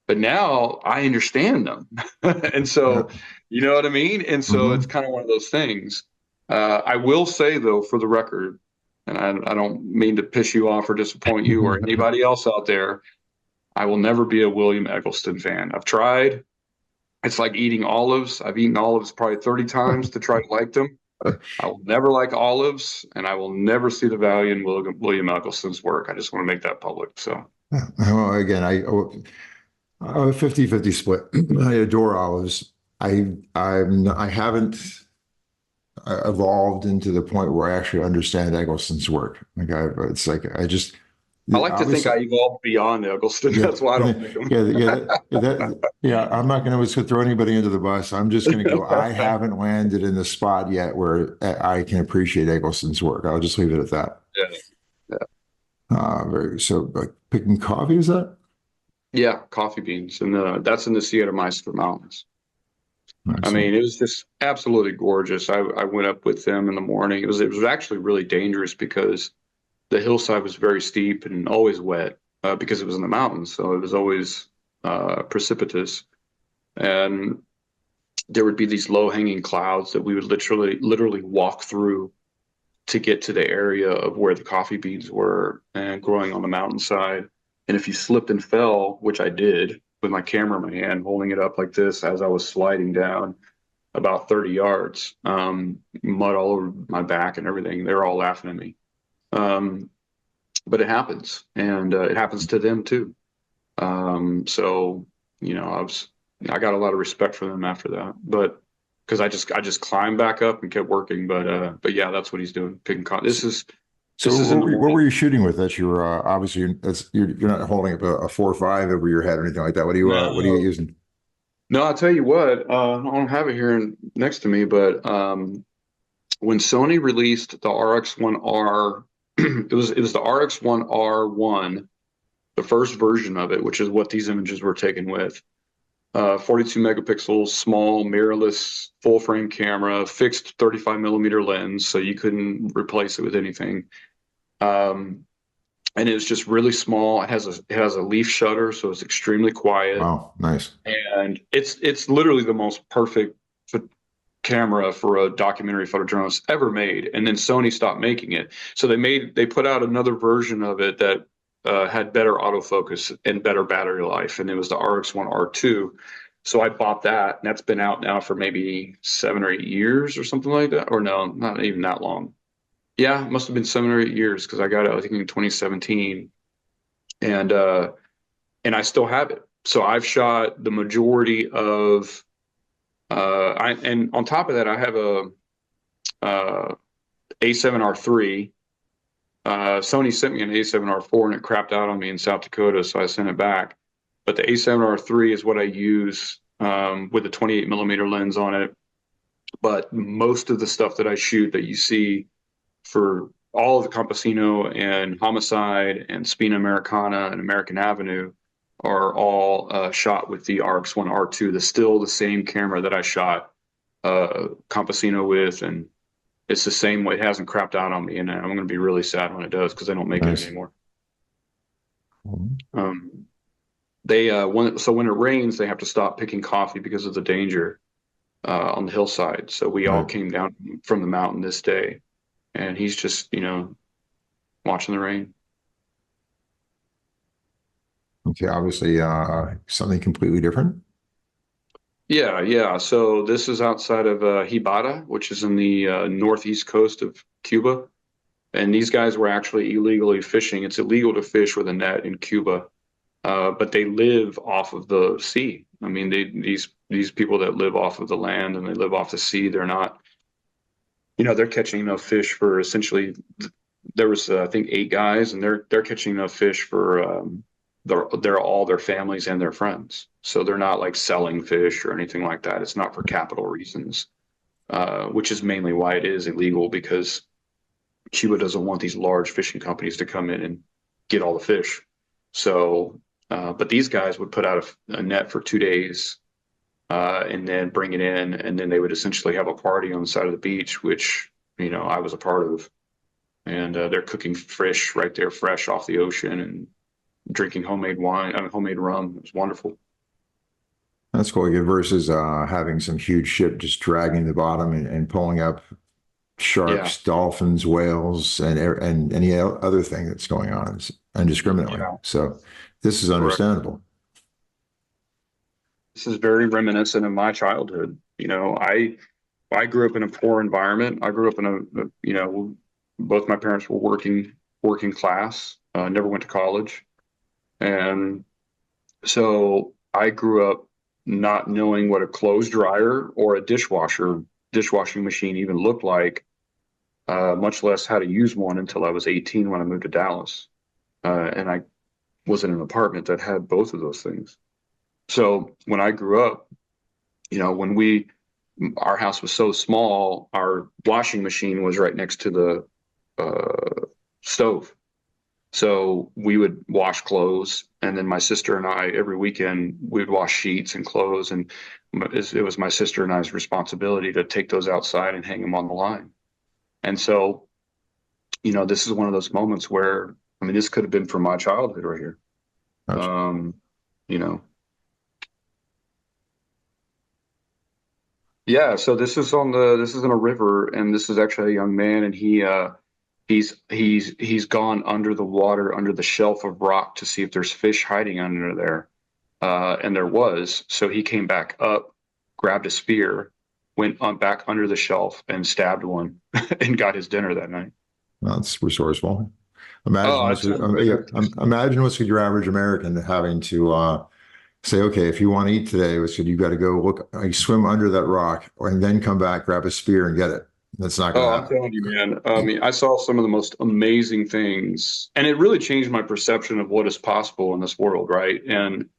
but now I understand them, and so you know what I mean. And so it's kind of one of those things. I will say, though, for the record, and I don't mean to piss you off or disappoint you or anybody else out there, I will never be a William Eggleston fan. I've tried. It's like eating olives. I've eaten olives probably 30 times to try to like them. I will never like olives, and I will never see the value in William Eggleston's work. I just want to make that public. So, well, again, I 50-50 split. I adore olives. I haven't evolved into the point where I actually understand Eggleston's work. I like to think I evolved beyond Eggleston. Yeah, that's why I don't pick him. I'm not going to throw anybody under the bus. I'm just going to go, I haven't landed in the spot yet where I can appreciate Eggleston's work. I'll just leave it at that. So, like, picking coffee, is that? Yeah, coffee beans. And that's in the Sierra Maestra Mountains. Excellent. I mean, it was just absolutely gorgeous. I went up with them in the morning. It was actually really dangerous because the hillside was very steep and always wet because it was in the mountains. So it was always precipitous. And there would be these low-hanging clouds that we would literally walk through to get to the area of where the coffee beans were and growing on the mountainside. And if you slipped and fell, which I did with my camera in my hand, holding it up like this as I was sliding down about 30 yards, mud all over my back and everything, they're all laughing at me. But it happens, and it happens to them too. So, you know, I got a lot of respect for them after that, but because I just climbed back up and kept working. But yeah, that's what he's doing, picking cotton. So This is in the what were morning. you shooting with? That you're obviously you're not holding up a 4.5 over your head or anything like that. What are you No, using? no, I'll tell you what. I don't have it here next to me, but when Sony released the RX-1R, it was the RX-1R1, the first version of it, which is what these images were taken with. 42 megapixels, small, mirrorless, full frame camera, fixed 35 millimeter lens, so you couldn't replace it with anything. Um, and it was just really small. It has a leaf shutter, so it's extremely quiet, Wow, nice. and it's literally the most perfect camera for a documentary photojournalist ever made. And then Sony stopped making it, so they put out another version of it that had better autofocus and better battery life, and it was the RX-1R2. So I bought that, and that's been out now for maybe 7 or 8 years or something like that. Or no, not even that long. Yeah, it must have been 7 or 8 years because I got it, I think, in 2017, and I still have it. So I've shot the majority of and on top of that, I have a A7R3. Sony sent me an A7R4 and it crapped out on me in South Dakota, so I sent it back. But the A7R3 is what I use with a 28 millimeter lens on it. But most of the stuff that I shoot that you see for all of the Campesino and Homicide and Spina Americana and American Avenue are all shot with the RX-1R2. That's still the same camera that I shot Campesino with, and it's the same way. It hasn't crapped out on me, and I'm going to be really sad when it does because they don't make it Nice. anymore. Um, when it rains, they have to stop picking coffee because of the danger on the hillside. So we all Right. came down from the mountain this day, and he's just, watching the rain. Okay, obviously something completely different. Yeah, yeah. So this is outside of Hibata, which is in the northeast coast of Cuba. And these guys were actually illegally fishing. It's illegal to fish with a net in Cuba, but they live off of the sea. I mean, these people that live off of the land and they live off the sea, they're not, they're catching enough fish for essentially. There was I think 8 guys, and they're catching enough fish for they're all their families and their friends. So they're not like selling fish or anything like that. It's not for capital reasons, which is mainly why it is illegal, because Cuba doesn't want these large fishing companies to come in and get all the fish. So, but these guys would put out a net for 2 days and then bring it in, and then they would essentially have a party on the side of the beach, which I was a part of. And they're cooking fish right there, fresh off the ocean, and drinking homemade wine, homemade rum. It was wonderful. That's cool. Yeah, versus having some huge ship just dragging the bottom and pulling up Yeah, sharks, dolphins, whales, and any other thing that's going on indiscriminately. yeah, So this is correct. understandable. This is very reminiscent of my childhood. I grew up in a poor environment. I grew up in both my parents were working class. Never went to college, and so I grew up not knowing what a clothes dryer or a dishwashing machine even looked like, much less how to use one, until I was 18 when I moved to Dallas. And I was in an apartment that had both of those things. So when I grew up, our house was so small, our washing machine was right next to the stove. So we would wash clothes, and then my sister and I, every weekend, we'd wash sheets and clothes, and it was my sister and I's responsibility to take those outside and hang them on the line. And so, this is one of those moments where, I mean, this could have been from my childhood right here. Gotcha. Um, you know, Yeah, so this is in a river, and this is actually a young man, and he's gone under the water, under the shelf of rock to see if there's fish hiding under there. And there was. So he came back up, grabbed a spear, went on back under the shelf and stabbed one and got his dinner that night. That's resourceful. Oh, Imagine I what's told him, yeah, imagine what's your average American having to say, okay, if you want to eat today, we said you got to go look, swim under that rock, and then come back, grab a spear, and get it. That's not going oh, to I'm happen. telling you, man. I mean, I saw some of the most amazing things, and it really changed my perception of what is possible in this world, right? And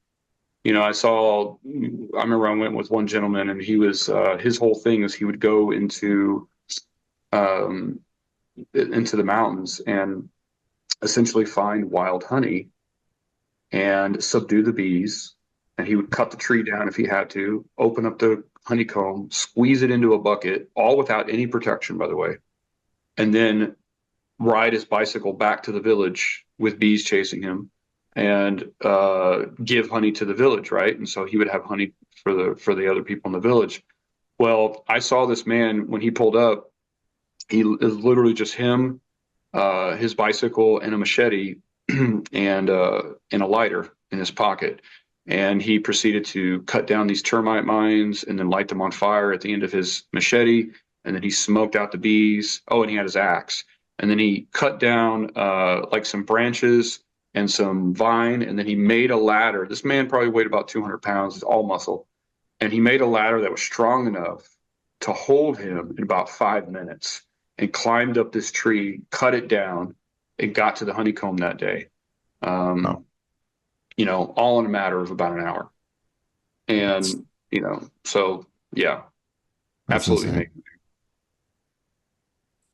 I remember I went with one gentleman, and he was his whole thing is he would go um, into the mountains and essentially find wild honey and subdue the bees. And he would cut the tree down if he had to, open up the honeycomb, squeeze it into a bucket, all without any protection, by the way, and then ride his bicycle back to the village with bees chasing him and give honey to the village, right? And so he would have honey for the other people in the village. Well, I saw this man when he pulled up. He is literally just him, his bicycle, and a machete, and a lighter in his pocket. And he proceeded to cut down these termite mines and then light them on fire at the end of his machete. And then he smoked out the bees. Oh, and he had his axe. And then he cut down like some branches and some vine. And then he made a ladder. This man probably weighed about 200 pounds, all muscle. And he made a ladder that was strong enough to hold him in about 5 minutes, and climbed up this tree, cut it down, and got to the honeycomb that day. Oh, All in a matter of about an hour. And, that's so yeah, that's absolutely insane.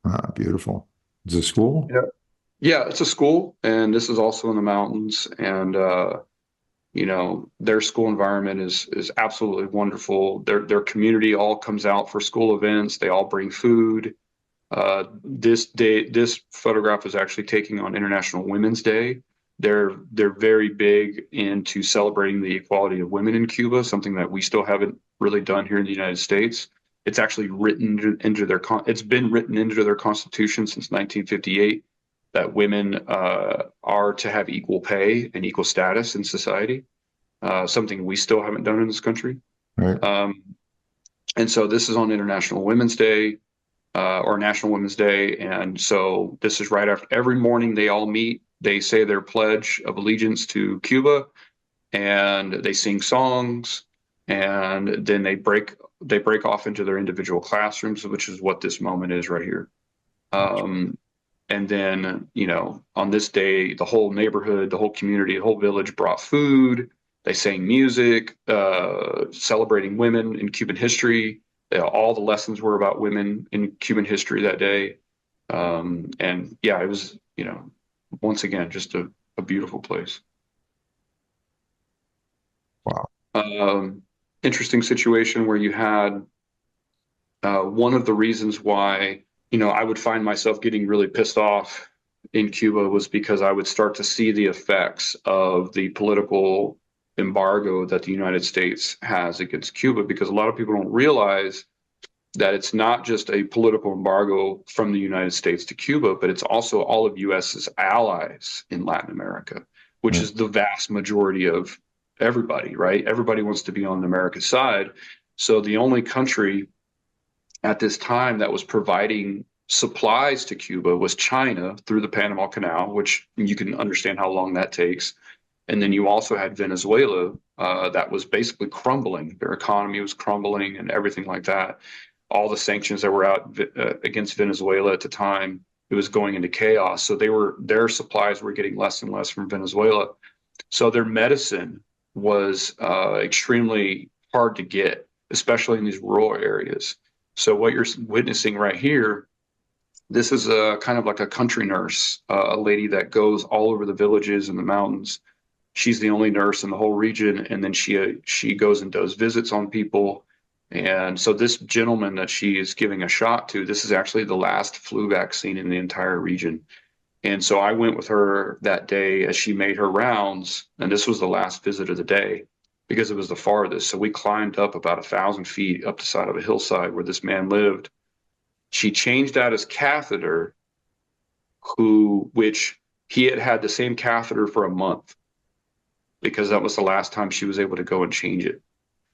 amazing. Beautiful. Is it school? Yeah. Yeah, it's a school, and this is also in the mountains. And, their school environment is absolutely wonderful. Their community all comes out for school events. They all bring food. This photograph is actually taking on International Women's Day. They're very big into celebrating the equality of women in Cuba, something that we still haven't really done here in the United States. It's actually it's been written into their constitution since 1958 that women are to have equal pay and equal status in society, something we still haven't done in this country. Right. And so this is on International Women's Day. Or National Women's Day. And so this is right after every morning they all meet. They say their pledge of allegiance to Cuba, and they sing songs, and then they break off into their individual classrooms, which is what this moment is right here. And then, on this day, the whole neighborhood, the whole community, the whole village brought food. They sang music, celebrating women in Cuban history. All the lessons were about women in Cuban history that day. And yeah, it was, once again, just a beautiful place. Wow. Interesting situation where you had one of the reasons why, I would find myself getting really pissed off in Cuba was because I would start to see the effects of the political embargo that the United States has against Cuba, because a lot of people don't realize that it's not just a political embargo from the United States to Cuba, but it's also all of US's allies in Latin America, which is the vast majority of everybody, right? Everybody wants to be on America's side. So the only country at this time that was providing supplies to Cuba was China through the Panama Canal, which you can understand how long that takes. And then you also had Venezuela that was basically crumbling. Their economy was crumbling and everything like that. All the sanctions that were out against Venezuela at the time, it was going into chaos. So their supplies were getting less and less from Venezuela. So their medicine was extremely hard to get, especially in these rural areas. So what you're witnessing right here, this is a kind of like a country nurse, a lady that goes all over the villages and the mountains. She's the only nurse in the whole region, and then she goes and does visits on people. And so this gentleman that she is giving a shot to, this is actually the last flu vaccine in the entire region. And so I went with her that day as she made her rounds, and this was the last visit of the day. because it was the farthest. So we climbed up about 1,000 feet up the side of a hillside where this man lived. She changed out his catheter, which he had had the same catheter for a month because that was the last time she was able to go and change it.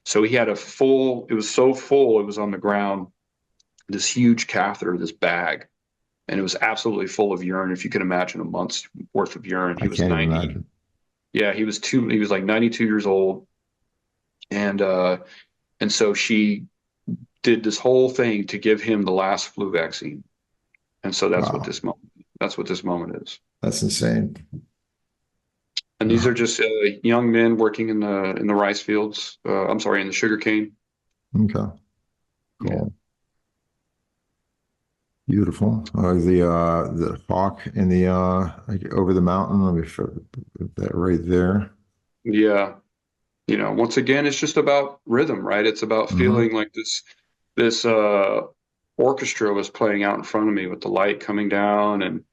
So he had it was so full, it was on the ground, this huge catheter, this bag, and it was absolutely full of urine. If you can imagine a month's worth of urine. He I was can't even 90. imagine. Yeah, he was like 92 years old. And so she did this whole thing to give him the last flu vaccine. And so that's what Wow, this moment is. that's insane. And these are just young men working in the rice fields. I'm sorry, in the sugarcane. Okay, Yeah. cool. Beautiful. The hawk in the like over the mountain. Let me put that right there. Yeah. Once again, it's just about rhythm, right? It's about Hmm. feeling like this orchestra was playing out in front of me with the light coming down and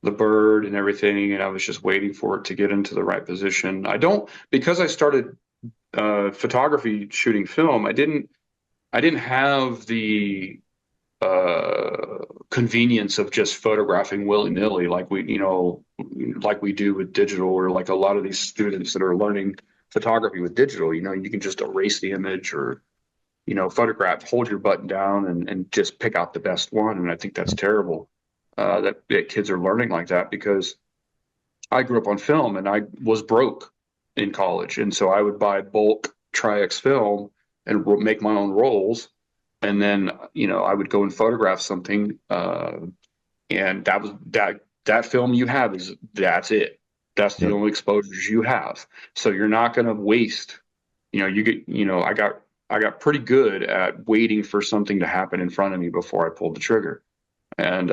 the bird and everything, and I was just waiting for it to get into the right position. Because I started photography shooting film, I didn't have the convenience of just photographing willy-nilly like we do with digital, or like a lot of these students that are learning photography with digital. You can just erase the image, or photograph, hold your button down and just pick out the best one. And I think that's terrible that kids are learning like that, because I grew up on film and I was broke in college. And so I would buy bulk Tri-X film and make my own rolls. And then, I would go and photograph something. And that film you have that's it. That's the Yep. only exposures you have. So you're not going to waste, I got pretty good at waiting for something to happen in front of me before I pulled the trigger. And,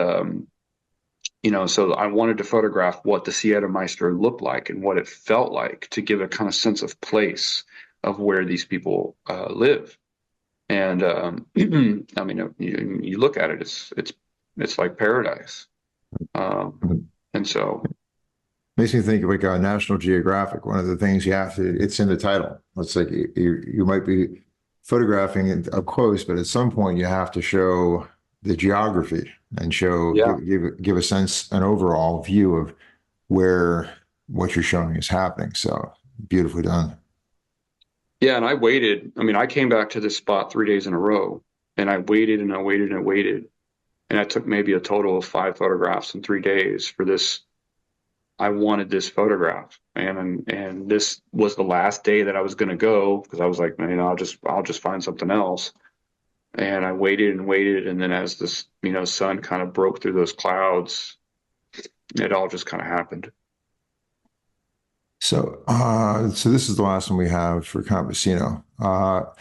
so I wanted to photograph what the Sierra Maestra looked like and what it felt like, to give a kind of sense of place of where these people live. And I mean, you look at it, it's like paradise. And so, Makes me think of like National Geographic. One of the things you have to, it's in the title. It's like you might be photographing it up close, but at some point you have to show the geography and yeah, give a sense, an overall view of where what you're showing is happening. So beautifully done. yeah. And I waited. I mean, I came back to this spot 3 days in a row, and I waited and I waited and I waited, and I took maybe a total of 5 photographs in 3 days for this. I wanted this photograph, and this was the last day that I was going to go, because I was like, man, I'll just find something else. And I waited and waited, and then as this sun kind of broke through those clouds, it all just kind of happened. So this is the last one we have for Campesino. Well,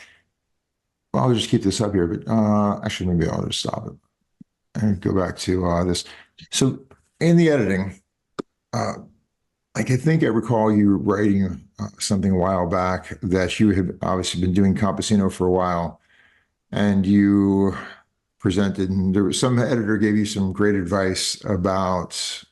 I'll just keep this up here, but actually, maybe I'll just stop it and go back to this. So in the editing, uh, like I think I recall you writing something a while back that you had obviously been doing Campesino for a while, and you presented, and there was some editor gave you some great advice about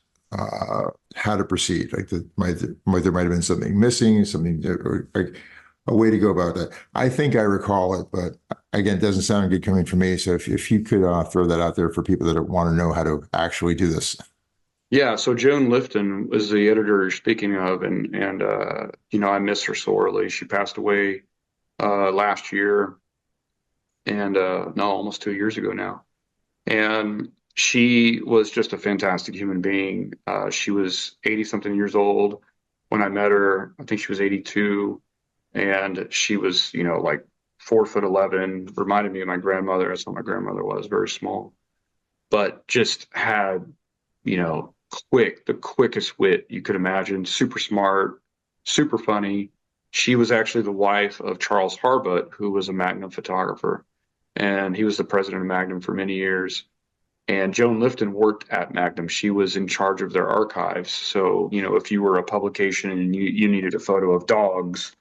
how to proceed. Like there might have been something missing, something or like a way to go about that. I think I recall it, but again, it doesn't sound good coming from me. So if you could throw that out there for people that want to know how to actually do this. Yeah, so Joan Lifton was the editor you're speaking of, and I miss her sorely. She passed away last year, and no, almost 2 years ago now. And she was just a fantastic human being. She was 80 something years old when I met her. I think she was 82, and she was, like 4'11", reminded me of my grandmother. That's what my grandmother was, very small, but just had, the quickest wit you could imagine, super smart, super funny. She was actually the wife of Charles Harbutt, who was a Magnum photographer, and he was the president of Magnum for many years. And Joan Lifton worked at Magnum. She was in charge of their archives. So, if you were a publication and you needed a photo of dogs,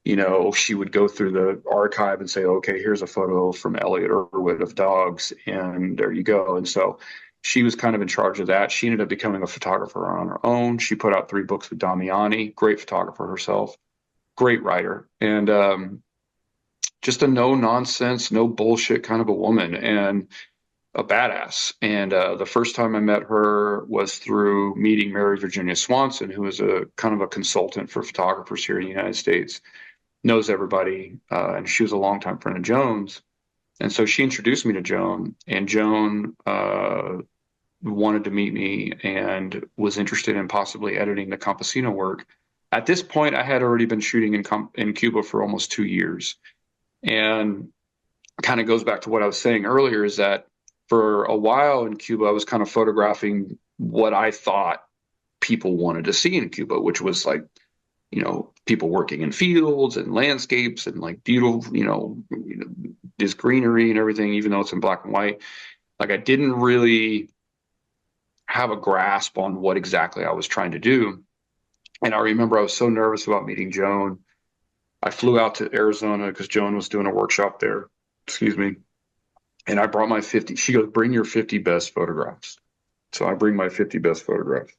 she would go through the archive and say, okay, here's a photo from Elliot Irwood of dogs, and there you go. And so she was kind of in charge of that. She ended up becoming a photographer on her own. She put out 3 books with Damiani, great photographer herself. great writer, and just a no nonsense, no bullshit kind of a woman, and a badass. And the first time I met her was through meeting Mary Virginia Swanson, who is a kind of a consultant for photographers here in the United States, knows everybody, and she was a longtime friend of Joan's. And so she introduced me to Joan, and Joan wanted to meet me and was interested in possibly editing the Campesino work. At this point, I had already been shooting in Cuba for almost 2 years. And kind of goes back to what I was saying earlier, is that for a while in Cuba, I was kind of photographing what I thought people wanted to see in Cuba, which was like, people working in fields and landscapes and like beautiful, this greenery and everything, even though it's in black and white. Like, I didn't really have a grasp on what exactly I was trying to do. And I remember I was so nervous about meeting Joan. I flew out to Arizona because Joan was doing a workshop there. Excuse me. And I brought my 50. She goes, bring your 50 best photographs. So I bring my 50 best photographs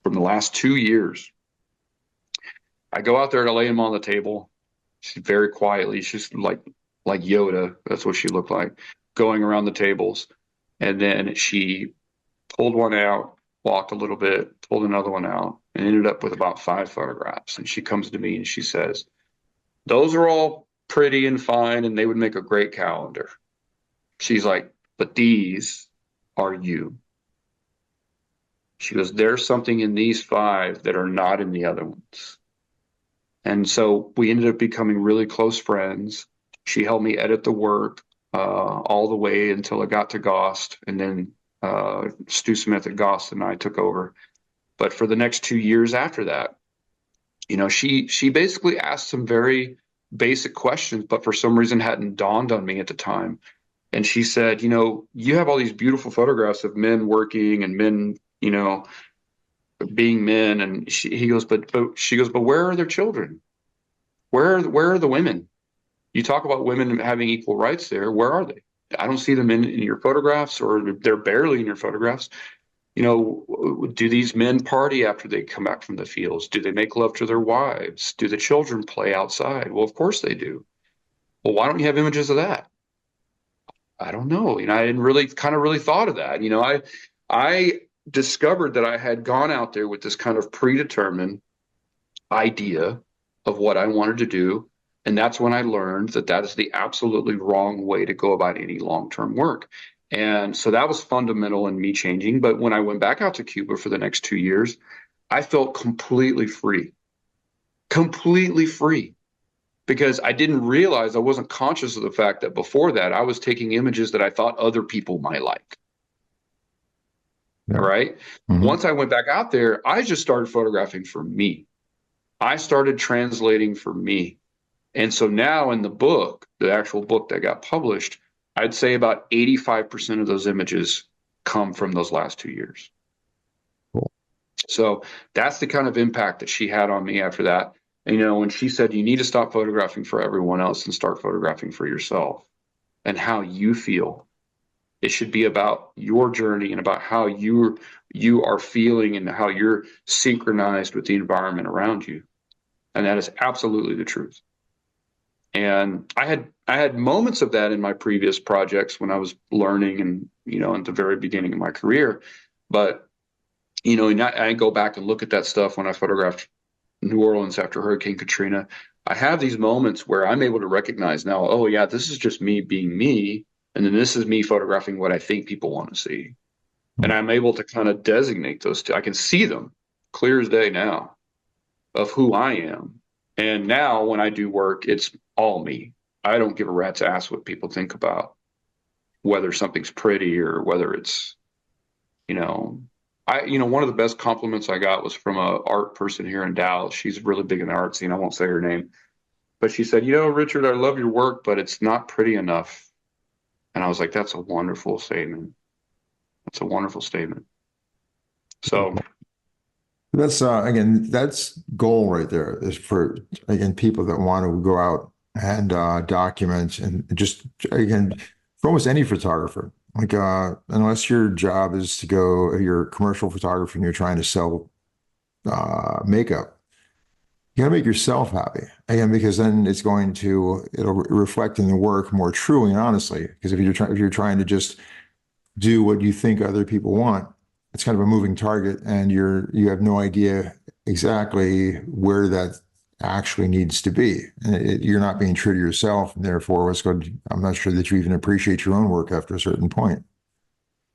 from the last 2 years. I go out there to lay them on the table. She's very quietly, she's like Yoda. That's what she looked like, going around the tables. And then she pulled one out, walked a little bit, pulled another one out, and ended up with about 5 photographs. And she comes to me and she says, those are all pretty and fine, and they would make a great calendar. She's like, but these are you. She goes, there's something in these 5 that are not in the other ones. And so we ended up becoming really close friends. She helped me edit the work all the way until it got to Gost, and then Stu Smith at Gost and I took over. But for the next 2 years after that, she basically asked some very basic questions, but for some reason hadn't dawned on me at the time. And she said, you have all these beautiful photographs of men working and men, being men. And she goes, but where are their children? Where are the women? You talk about women having equal rights there. Where are they? I don't see them in your photographs, or they're barely in your photographs. Do these men party after they come back from the fields? Do they make love to their wives? Do the children play outside? Well, of course they do. Well, why don't you have images of that? I don't know. I hadn't really thought of that. I discovered that I had gone out there with this kind of predetermined idea of what I wanted to do. And that's when I learned that that is the absolutely wrong way to go about any long-term work. And so that was fundamental in me changing. But when I went back out to Cuba for the next 2 years, I felt completely free, because I didn't realize, I wasn't conscious of the fact that before that, I was taking images that I thought other people might like. All right. Mm-hmm. Once I went back out there, I just started photographing for me. I started translating for me. And so now in the book, the actual book that got published, I'd say about 85% of those images come from those last 2 years. Cool. So that's the kind of impact that she had on me after that. And, when she said, you need to stop photographing for everyone else and start photographing for yourself and how you feel. It should be about your journey and about how you are feeling and how you're synchronized with the environment around you. And that is absolutely the truth. And I had moments of that in my previous projects when I was learning and, at the very beginning of my career. But, I go back and look at that stuff when I photographed New Orleans after Hurricane Katrina. I have these moments where I'm able to recognize now, oh yeah, this is just me being me. And then this is me photographing what I think people want to see. And I'm able to kind of designate those two. I can see them clear as day now of who I am. And now when I do work, it's all me. I don't give a rat's ass what people think about whether something's pretty or whether it's, one of the best compliments I got was from a art person here in Dallas. She's really big in the art scene. I won't say her name, but she said, Richard, I love your work, but it's not pretty enough. And I was like, that's a wonderful statement. That's a wonderful statement. So that's that's goal right there, is for, again, people that want to go out and document, and just, again, for almost any photographer, like unless your job is to go, you're a commercial photographer and you're trying to sell makeup, you gotta make yourself happy. Again, because then it'll reflect in the work more truly and honestly. Because if you're trying to just do what you think other people want, it's kind of a moving target, and you have no idea exactly where that actually needs to be. And you're not being true to yourself, and therefore, I'm not sure that you even appreciate your own work after a certain point.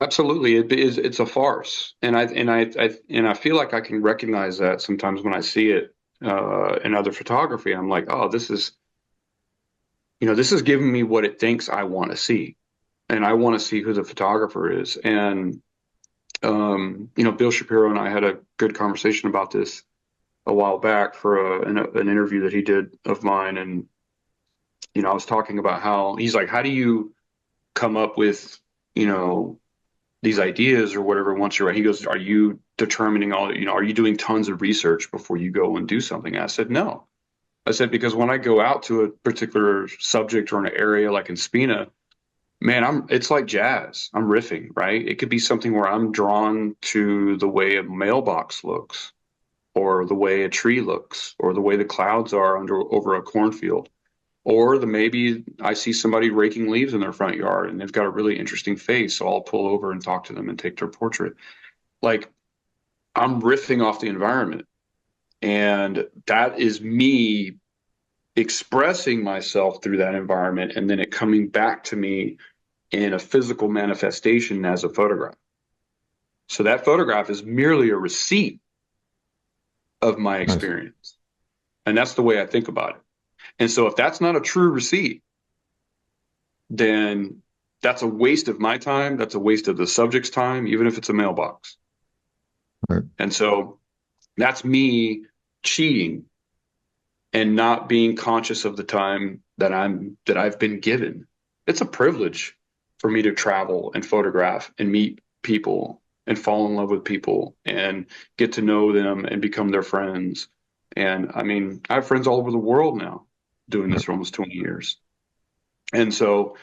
Absolutely, it's a farce, and I feel like I can recognize that sometimes when I see it in other photography. I'm like, oh, this is giving me what it thinks I want to see, and I want to see who the photographer is. And Bill Shapiro and I had a good conversation about this a while back for an interview that he did of mine, and I was talking about how he's like, how do you come up with these ideas or whatever once you're right? He goes, are you determining are you doing tons of research before you go and do something? I said, no. I said, because when I go out to a particular subject or an area like in Spina, man, it's like jazz. I'm riffing, right? It could be something where I'm drawn to the way a mailbox looks, or the way a tree looks, or the way the clouds are over a cornfield. Or maybe I see somebody raking leaves in their front yard and they've got a really interesting face, so I'll pull over and talk to them and take their portrait. Like, I'm riffing off the environment, and that is me expressing myself through that environment, and then it coming back to me in a physical manifestation as a photograph. So that photograph is merely a receipt of my experience. And that's the way I think about it. And so if that's not a true receipt, then that's a waste of my time. That's a waste of the subject's time, even if it's a mailbox. Right. And so that's me cheating and not being conscious of the time that I've been given. It's a privilege for me to travel and photograph and meet people and fall in love with people and get to know them and become their friends. And I mean, I have friends all over the world now doing this for almost 20 years. And so,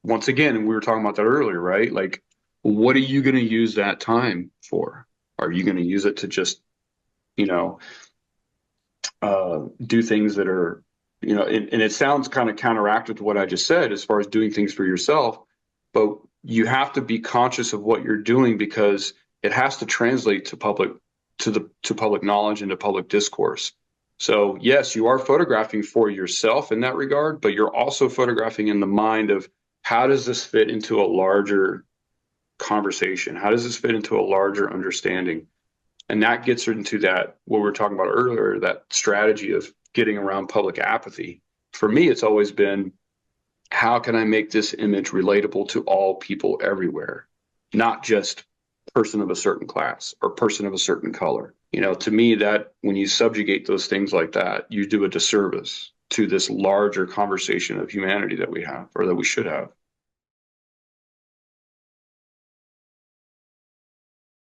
once again, and we were talking about that earlier, right? Like, what are you going to use that time for? Are you going to use it to just, do things that are, and it sounds kind of counteractive to what I just said as far as doing things for yourself, but you have to be conscious of what you're doing, because it has to translate to public knowledge and to public discourse. So yes, you are photographing for yourself in that regard, but you're also photographing in the mind of, how does this fit into a larger conversation? How does this fit into a larger understanding? And that gets into that, what we were talking about earlier, that strategy of getting around public apathy. For me, it's always been, how can I make this image relatable to all people everywhere, not just person of a certain class or person of a certain color? To me, that when you subjugate those things like that, you do a disservice to this larger conversation of humanity that we have, or that we should have.